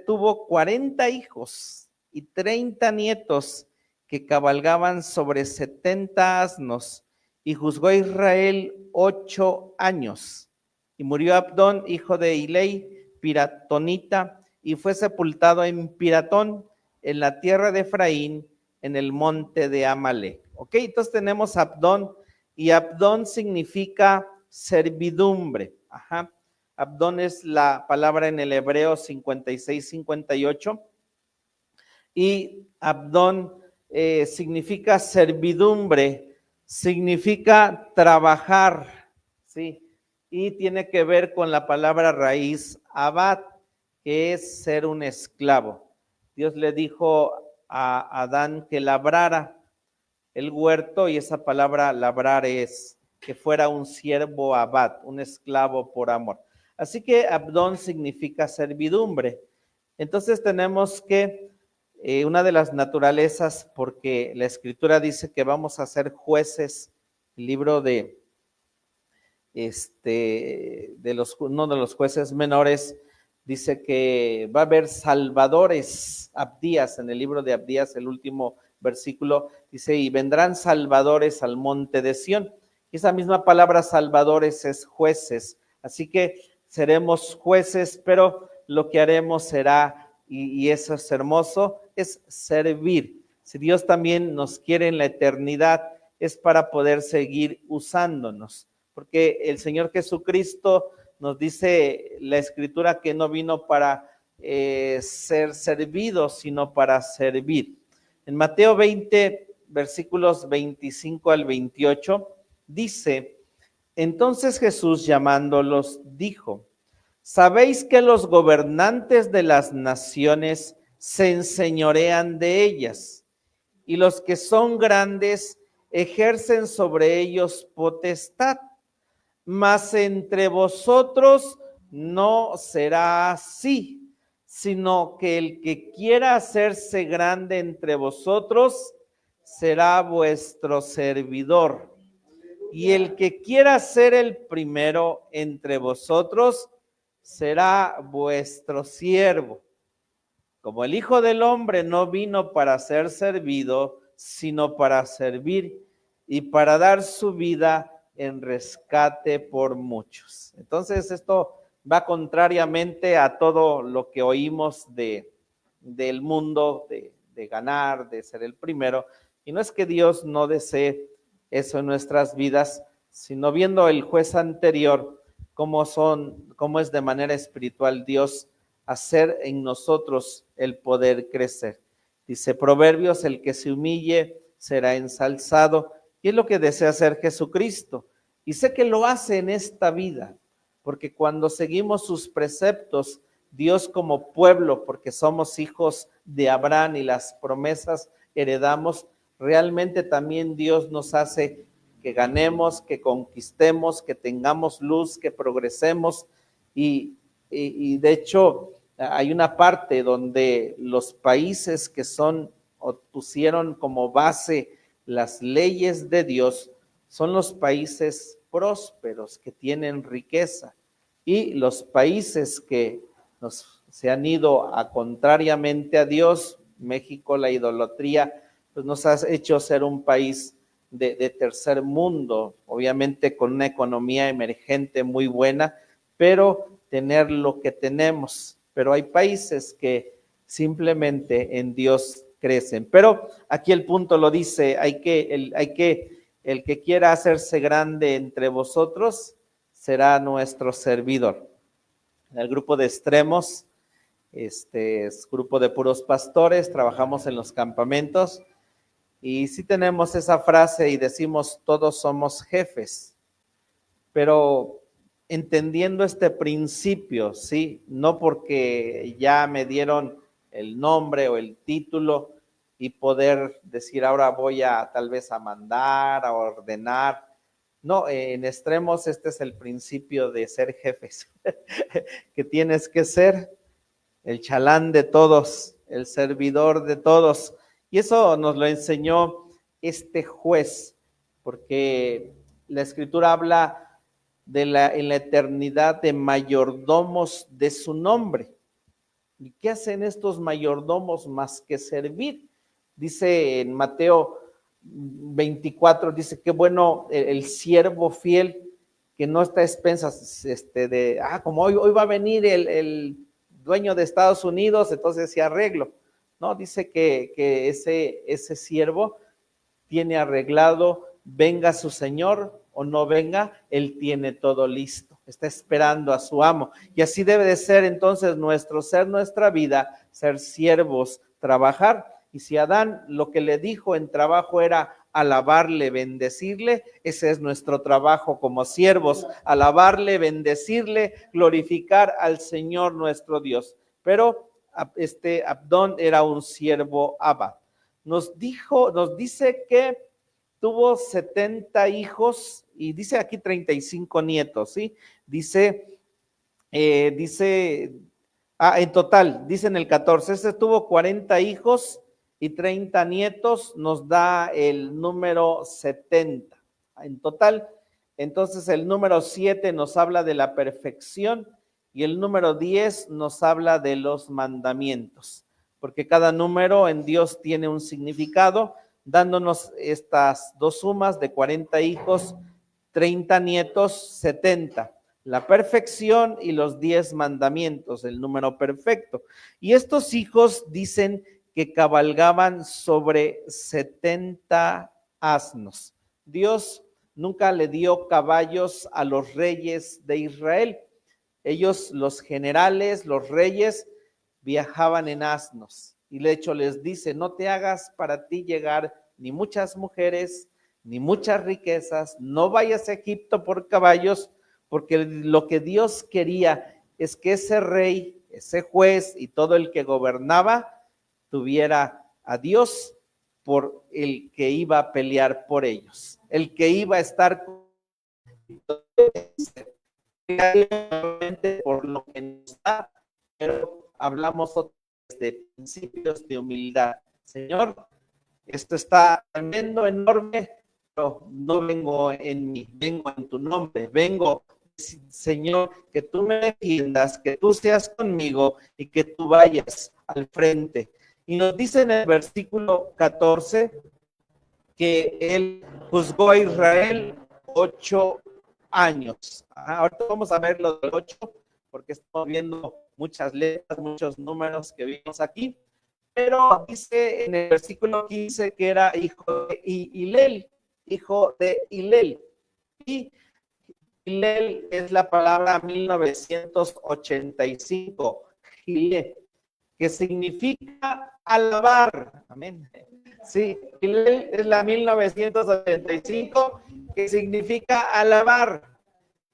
Tuvo 40 hijos y 30 nietos que cabalgaban sobre 70 asnos. Y juzgó Israel 8 años. Y murió Abdón, hijo de Gilel, piratonita, y fue sepultado en Piratón, en la tierra de Efraín, en el monte de Amalec. Ok, entonces tenemos Abdón, y Abdón significa servidumbre. Ajá. Abdón es la palabra en el hebreo 56-58, y Abdón significa servidumbre, significa trabajar, ¿sí? Y tiene que ver con la palabra raíz abad, que es ser un esclavo. Dios le dijo a Adán que labrara el huerto, y esa palabra labrar es que fuera un siervo abad, un esclavo por amor. Así que Abdón significa servidumbre. Entonces tenemos que una de las naturalezas, porque la Escritura dice que vamos a ser jueces, el libro de uno de los jueces menores dice que va a haber salvadores. Abdías, en el libro de Abdías, el último versículo, dice: y vendrán salvadores al monte de Sión. Y esa misma palabra salvadores es jueces. Así que seremos jueces, pero lo que haremos será, y eso es hermoso, es servir. Si Dios también nos quiere en la eternidad, es para poder seguir usándonos. porque el Señor Jesucristo nos dice la Escritura que no vino para ser servido, sino para servir. En Mateo 20, versículos 25 al 28, dice: entonces Jesús, llamándolos, dijo: ¿sabéis que los gobernantes de las naciones se enseñorean de ellas, y los que son grandes ejercen sobre ellos potestad? Mas entre vosotros no será así, sino que el que quiera hacerse grande entre vosotros será vuestro servidor. Y el que quiera ser el primero entre vosotros será vuestro siervo. Como el Hijo del Hombre no vino para ser servido, sino para servir y para dar su vida en rescate por muchos. Entonces esto va contrariamente a todo lo que oímos del mundo, de ganar, de ser el primero. Y no es que Dios no desee eso en nuestras vidas, sino viendo el juez anterior, cómo es de manera espiritual Dios hacer en nosotros el poder crecer. Dice Proverbios: el que se humille será ensalzado, y es lo que desea hacer Jesucristo. Y sé que lo hace en esta vida, porque cuando seguimos sus preceptos, Dios como pueblo, porque somos hijos de Abraham y las promesas heredamos, realmente también Dios nos hace que ganemos, que conquistemos, que tengamos luz, que progresemos. Y de hecho hay una parte donde los países que son o pusieron como base las leyes de Dios son los países prósperos que tienen riqueza, y los países que se han ido a contrariamente a Dios, México, la idolatría, pues nos ha hecho ser un país de tercer mundo, obviamente con una economía emergente muy buena, pero tener lo que tenemos. Pero hay países que simplemente en Dios crecen. Pero aquí el punto lo dice: el que quiera hacerse grande entre vosotros será nuestro servidor. En el grupo de extremos, es grupo de puros pastores, trabajamos en los campamentos, y sí tenemos esa frase y decimos: todos somos jefes, pero entendiendo este principio, ¿sí? No porque ya me dieron el nombre o el título y poder decir ahora voy a tal vez a mandar, a ordenar. No, en extremos este es el principio de ser jefes, que tienes que ser el chalán de todos, el servidor de todos. Y eso nos lo enseñó este juez, porque la Escritura habla en la eternidad de mayordomos de su nombre. ¿Y qué hacen estos mayordomos más que servir? Dice en Mateo 24, dice: qué bueno el siervo fiel que no está a expensas como hoy va a venir el dueño de Estados Unidos, entonces se arreglo. No, dice que ese siervo tiene arreglado, venga su señor o no venga, él tiene todo listo, está esperando a su amo. Y así debe de ser entonces nuestro ser, nuestra vida, ser siervos, trabajar. Y si Adán lo que le dijo en trabajo era alabarle, bendecirle, ese es nuestro trabajo como siervos: alabarle, bendecirle, glorificar al Señor nuestro Dios. Pero Abdón era un siervo Abba. Nos dice que tuvo 70 hijos y dice aquí 35 nietos, ¿sí? Dice, en total, dice en el 14, tuvo 40 hijos y 30 nietos, nos da el número 70. En total, entonces el número 7 nos habla de la perfección y el número 10 nos habla de los mandamientos, porque cada número en Dios tiene un significado, dándonos estas dos sumas de 40 hijos, 30 nietos, 70. La perfección y los 10 mandamientos, el número perfecto. Y estos hijos dicen que cabalgaban sobre 70 asnos. Dios nunca le dio caballos a los reyes de Israel. Ellos, los generales, los reyes, viajaban en asnos. Y de hecho les dice, no te hagas para ti llegar ni muchas mujeres, ni muchas riquezas, no vayas a Egipto por caballos, porque lo que Dios quería es que ese rey, ese juez y todo el que gobernaba tuviera a Dios por el que iba a pelear por ellos, el que iba a estar por lo que nos da, pero hablamos de principios de humildad. Señor, esto está tremendo, enorme, pero no vengo en mí, vengo en tu nombre, vengo, Señor, que tú me defiendas, que tú seas conmigo y que tú vayas al frente. Y nos dice en el versículo 14 que él juzgó a Israel 8 años. Ahorita vamos a ver lo del 8, porque estamos viendo muchas letras, muchos números que vimos aquí, pero dice en el versículo 15 que era hijo de Hilel, y Hilel es la palabra 1985, Hilel, que significa alabar, amén. Sí, Hilel es la 1985, que significa alabar,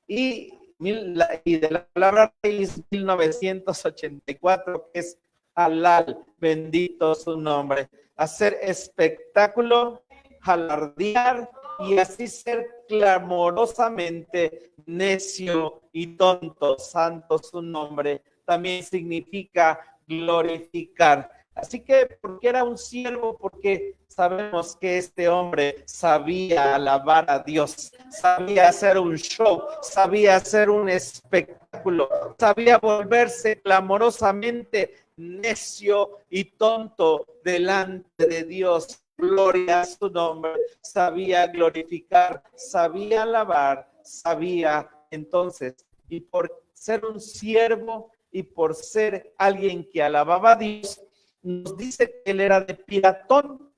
y de la palabra raíz 1984, que es halal, bendito su nombre, hacer espectáculo, alardear y así ser clamorosamente necio y tonto, santo su nombre, también significa glorificar. Así que, porque era un siervo, porque sabemos que este hombre sabía alabar a Dios, sabía hacer un show, sabía hacer un espectáculo, sabía volverse clamorosamente necio y tonto delante de Dios. Gloria a su nombre, sabía glorificar, sabía alabar, sabía entonces, y por ser un siervo y por ser alguien que alababa a Dios, nos dice que él era de Piratón,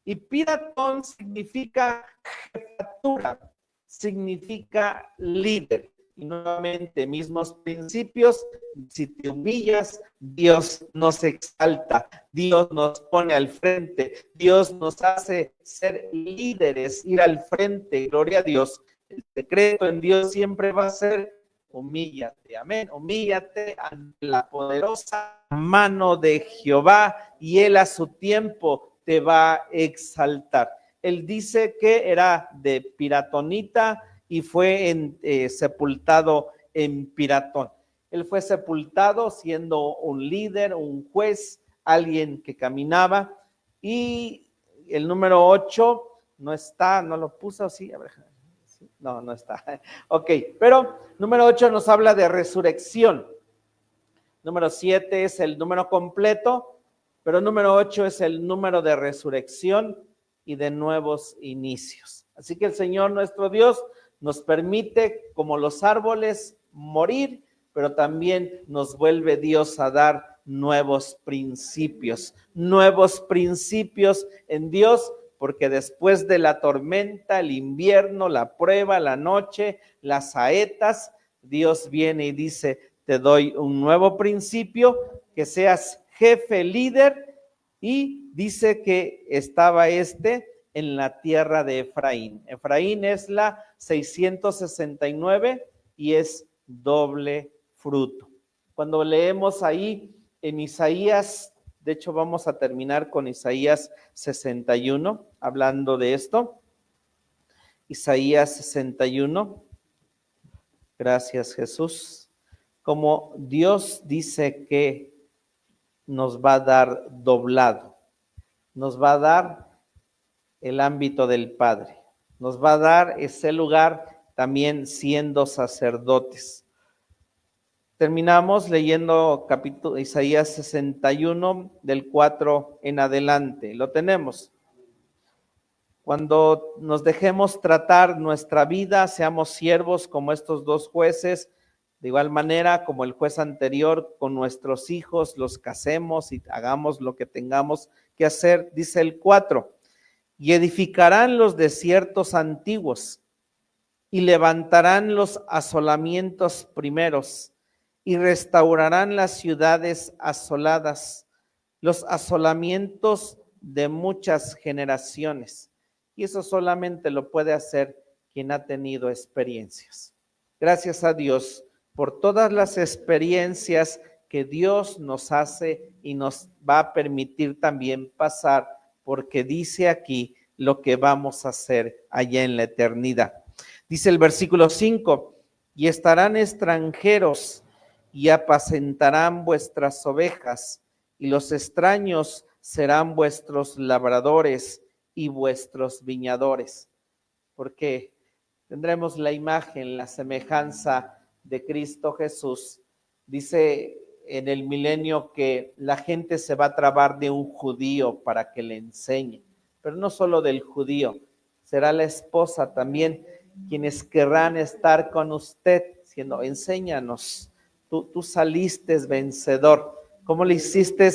y Piratón significa jefatura, significa líder. Y nuevamente, mismos principios, si te humillas, Dios nos exalta, Dios nos pone al frente, Dios nos hace ser líderes, ir al frente, gloria a Dios. El secreto en Dios siempre va a ser humíllate, amén, humíllate ante la poderosa mano de Jehová y él a su tiempo te va a exaltar. Él dice que era de Piratonita y fue sepultado en Piratón. Él fue sepultado siendo un líder, un juez, alguien que caminaba, y el número 8 no está, no lo puso, sí, a ver. No, no está. Ok, pero número 8 nos habla de resurrección. Número 7 es el número completo, pero número 8 es el número de resurrección y de nuevos inicios. Así que el Señor nuestro Dios nos permite, como los árboles, morir, pero también nos vuelve Dios a dar nuevos principios en Dios, porque después de la tormenta, el invierno, la prueba, la noche, las saetas, Dios viene y dice, te doy un nuevo principio, que seas jefe, líder, y dice que estaba en la tierra de Efraín. Efraín es la 669 y es doble fruto. Cuando leemos ahí en Isaías, de hecho vamos a terminar con Isaías 61, hablando de esto. Isaías 61, gracias Jesús. Como Dios dice que nos va a dar doblado, nos va a dar el ámbito del Padre, nos va a dar ese lugar también siendo sacerdotes. Terminamos leyendo capítulo Isaías 61 del 4 en adelante. Lo tenemos. Cuando nos dejemos tratar nuestra vida, seamos siervos como estos dos jueces, de igual manera como el juez anterior, con nuestros hijos los casemos y hagamos lo que tengamos que hacer, dice el 4. Y edificarán los desiertos antiguos y levantarán los asolamientos primeros y restaurarán las ciudades asoladas, los asolamientos de muchas generaciones. Y eso solamente lo puede hacer quien ha tenido experiencias. Gracias a Dios por todas las experiencias que Dios nos hace y nos va a permitir también pasar, porque dice aquí lo que vamos a hacer allá en la eternidad. Dice el versículo 5, y estarán extranjeros y apacentarán vuestras ovejas, y los extraños serán vuestros labradores y vuestros viñadores, porque tendremos la imagen, la semejanza de Cristo Jesús. Dice en el milenio que la gente se va a trabar de un judío para que le enseñe, pero no solo del judío, será la esposa también quienes querrán estar con usted, diciendo, enséñanos, tú saliste vencedor, ¿cómo le hiciste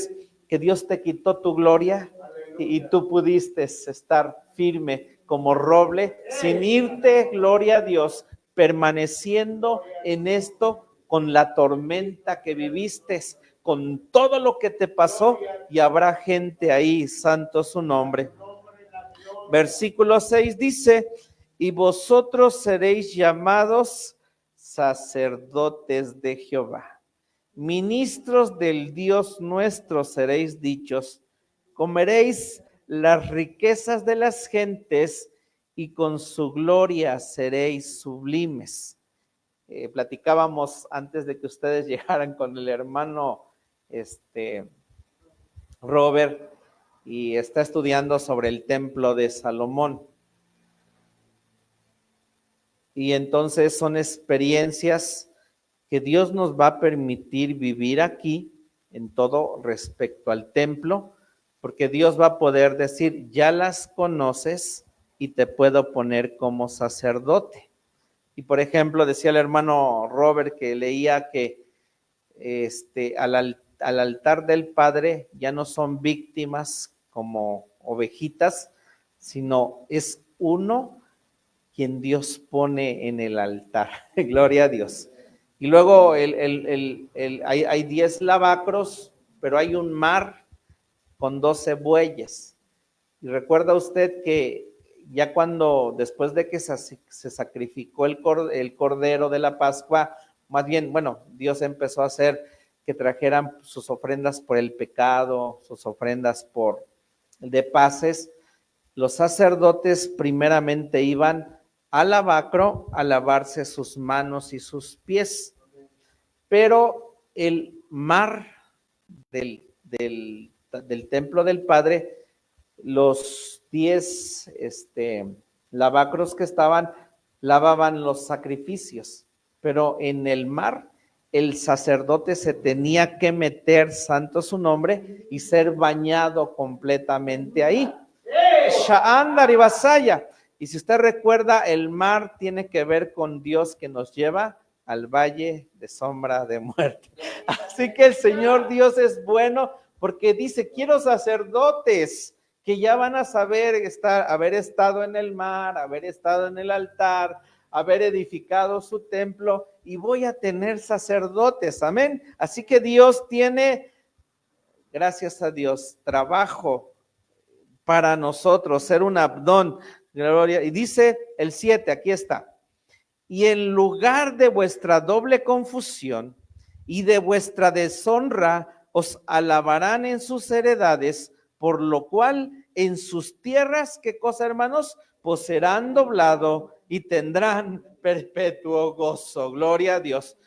que Dios te quitó tu gloria y tú pudiste estar firme como roble sin irte, gloria a Dios, permaneciendo en esto con la tormenta que viviste, con todo lo que te pasó, y habrá gente ahí, santo su nombre. Versículo 6 dice, y vosotros seréis llamados sacerdotes de Jehová, ministros del Dios nuestro seréis dichos, comeréis las riquezas de las gentes y con su gloria seréis sublimes. Platicábamos antes de que ustedes llegaran con el hermano Robert, y está estudiando sobre el templo de Salomón. Y entonces son experiencias que Dios nos va a permitir vivir aquí en todo respecto al templo, porque Dios va a poder decir, ya las conoces y te puedo poner como sacerdote. Y por ejemplo, decía el hermano Robert que leía que al altar del Padre ya no son víctimas como ovejitas, sino es uno quien Dios pone en el altar. Gloria a Dios. Y luego hay 10 lavacros, pero hay un mar con 12 bueyes. Y recuerda usted que ya cuando, después de que se sacrificó el cordero de la Pascua, más bien, bueno, Dios empezó a hacer que trajeran sus ofrendas por el pecado, sus ofrendas de paces. Los sacerdotes primeramente iban al lavacro a lavarse sus manos y sus pies, pero el mar del templo del Padre, los 10 lavacros que estaban, lavaban los sacrificios, pero en el mar el sacerdote se tenía que meter, santo su nombre, y ser bañado completamente ahí. Sha'andar y Basaya. Y si usted recuerda, el mar tiene que ver con Dios que nos lleva al valle de sombra de muerte. Así que el Señor Dios es bueno, porque dice, quiero sacerdotes que ya van a saber haber estado en el mar, haber estado en el altar, haber edificado su templo, y voy a tener sacerdotes, amén. Así que Dios tiene, gracias a Dios, trabajo para nosotros, ser un Abdón, gloria. Y dice el 7, aquí está, y en lugar de vuestra doble confusión y de vuestra deshonra, os alabarán en sus heredades, por lo cual en sus tierras, ¿qué cosa, hermanos? Pues serán doblado y tendrán perpetuo gozo. Gloria a Dios.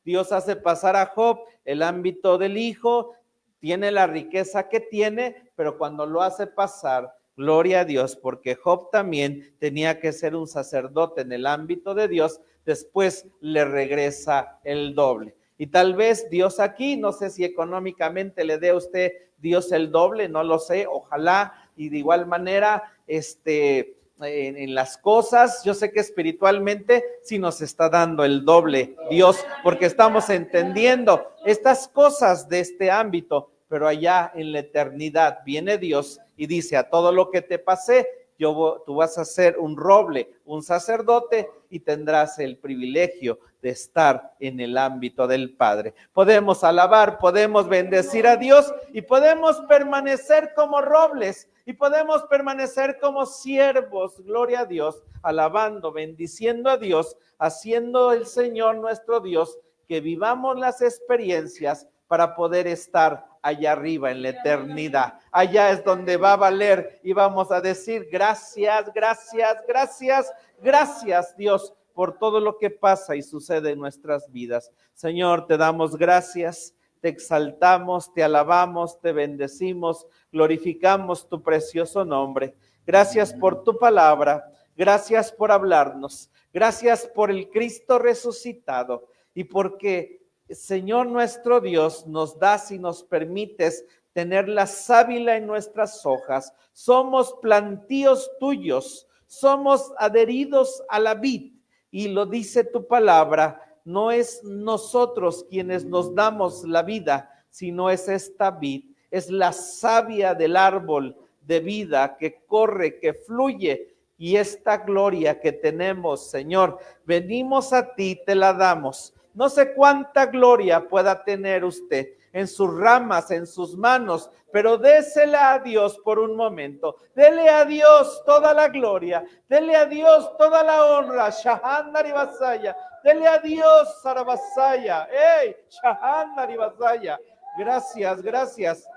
Dios hace pasar a Job el ámbito del hijo, tiene la riqueza que tiene, pero cuando lo hace pasar, gloria a Dios, porque Job también tenía que ser un sacerdote en el ámbito de Dios, después le regresa el doble. Y tal vez Dios aquí, no sé si económicamente le dé a usted Dios el doble, no lo sé, ojalá, y de igual manera, en las cosas, yo sé que espiritualmente sí nos está dando el doble Dios, porque estamos entendiendo estas cosas de este ámbito, pero allá en la eternidad viene Dios y dice, a todo lo que te pasé, tú vas a ser un roble, un sacerdote, y tendrás el privilegio de estar en el ámbito del Padre. Podemos alabar, podemos bendecir a Dios y podemos permanecer como robles y podemos permanecer como siervos, gloria a Dios, alabando, bendiciendo a Dios, haciendo el Señor nuestro Dios que vivamos las experiencias para poder estar allá arriba en la eternidad. Allá es donde va a valer y vamos a decir gracias, gracias, gracias, gracias Dios por todo lo que pasa y sucede en nuestras vidas. Señor, te damos gracias, te exaltamos, te alabamos, te bendecimos, glorificamos tu precioso nombre. Gracias por tu palabra, gracias por hablarnos, gracias por el Cristo resucitado y porque Señor nuestro Dios, nos das y nos permites tener la sábila en nuestras hojas. Somos plantíos tuyos, somos adheridos a la vid. Y lo dice tu palabra, no es nosotros quienes nos damos la vida, sino es esta vid, es la savia del árbol de vida que corre, que fluye. Y esta gloria que tenemos, Señor, venimos a ti, te la damos. No sé cuánta gloria pueda tener usted en sus ramas, en sus manos, pero désela a Dios por un momento. Dele a Dios toda la gloria, dele a Dios toda la honra. Shahandari Basaya, dele a Dios Sarabasaya. ¡Ey! Shahandari Basaya. Gracias, gracias.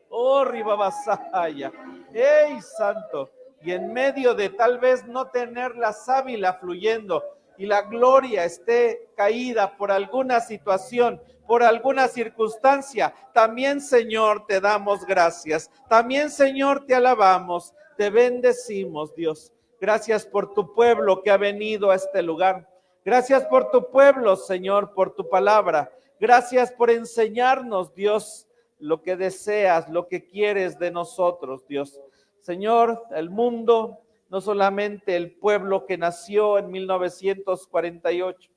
Oh, Ribabasaya. ¡Ey, santo! Y en medio de tal vez no tener la sábila fluyendo, y la gloria esté caída por alguna situación, por alguna circunstancia, también, Señor, te damos gracias. También, Señor, te alabamos, te bendecimos, Dios. Gracias por tu pueblo que ha venido a este lugar. Gracias por tu pueblo, Señor, por tu palabra. Gracias por enseñarnos, Dios, lo que deseas, lo que quieres de nosotros, Dios. Señor, el mundo, no solamente el pueblo que nació en 1948.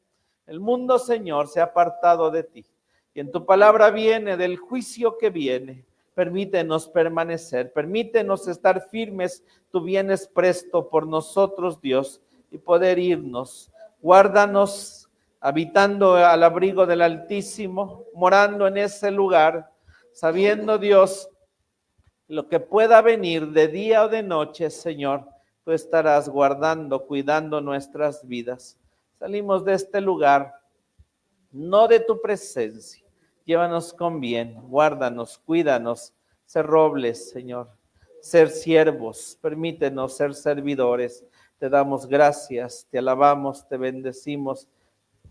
El mundo, Señor, se ha apartado de ti. Y en tu palabra viene del juicio que viene. Permítenos permanecer, permítenos estar firmes. Tú vienes presto por nosotros, Dios, y poder irnos. Guárdanos habitando al abrigo del Altísimo, morando en ese lugar, sabiendo, Dios, lo que pueda venir de día o de noche, Señor, tú estarás guardando, cuidando nuestras vidas. Salimos de este lugar, no de tu presencia. Llévanos con bien, guárdanos, cuídanos, ser robles, Señor, ser siervos, permítenos ser servidores. Te damos gracias, te alabamos, te bendecimos.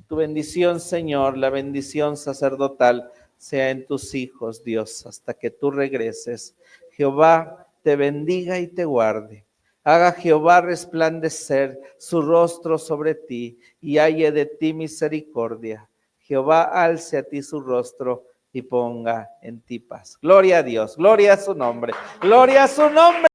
Tu bendición, Señor, la bendición sacerdotal, sea en tus hijos, Dios, hasta que tú regreses. Jehová te bendiga y te guarde. Haga Jehová resplandecer su rostro sobre ti y halle de ti misericordia. Jehová alce a ti su rostro y ponga en ti paz. Gloria a Dios, gloria a su nombre, gloria a su nombre.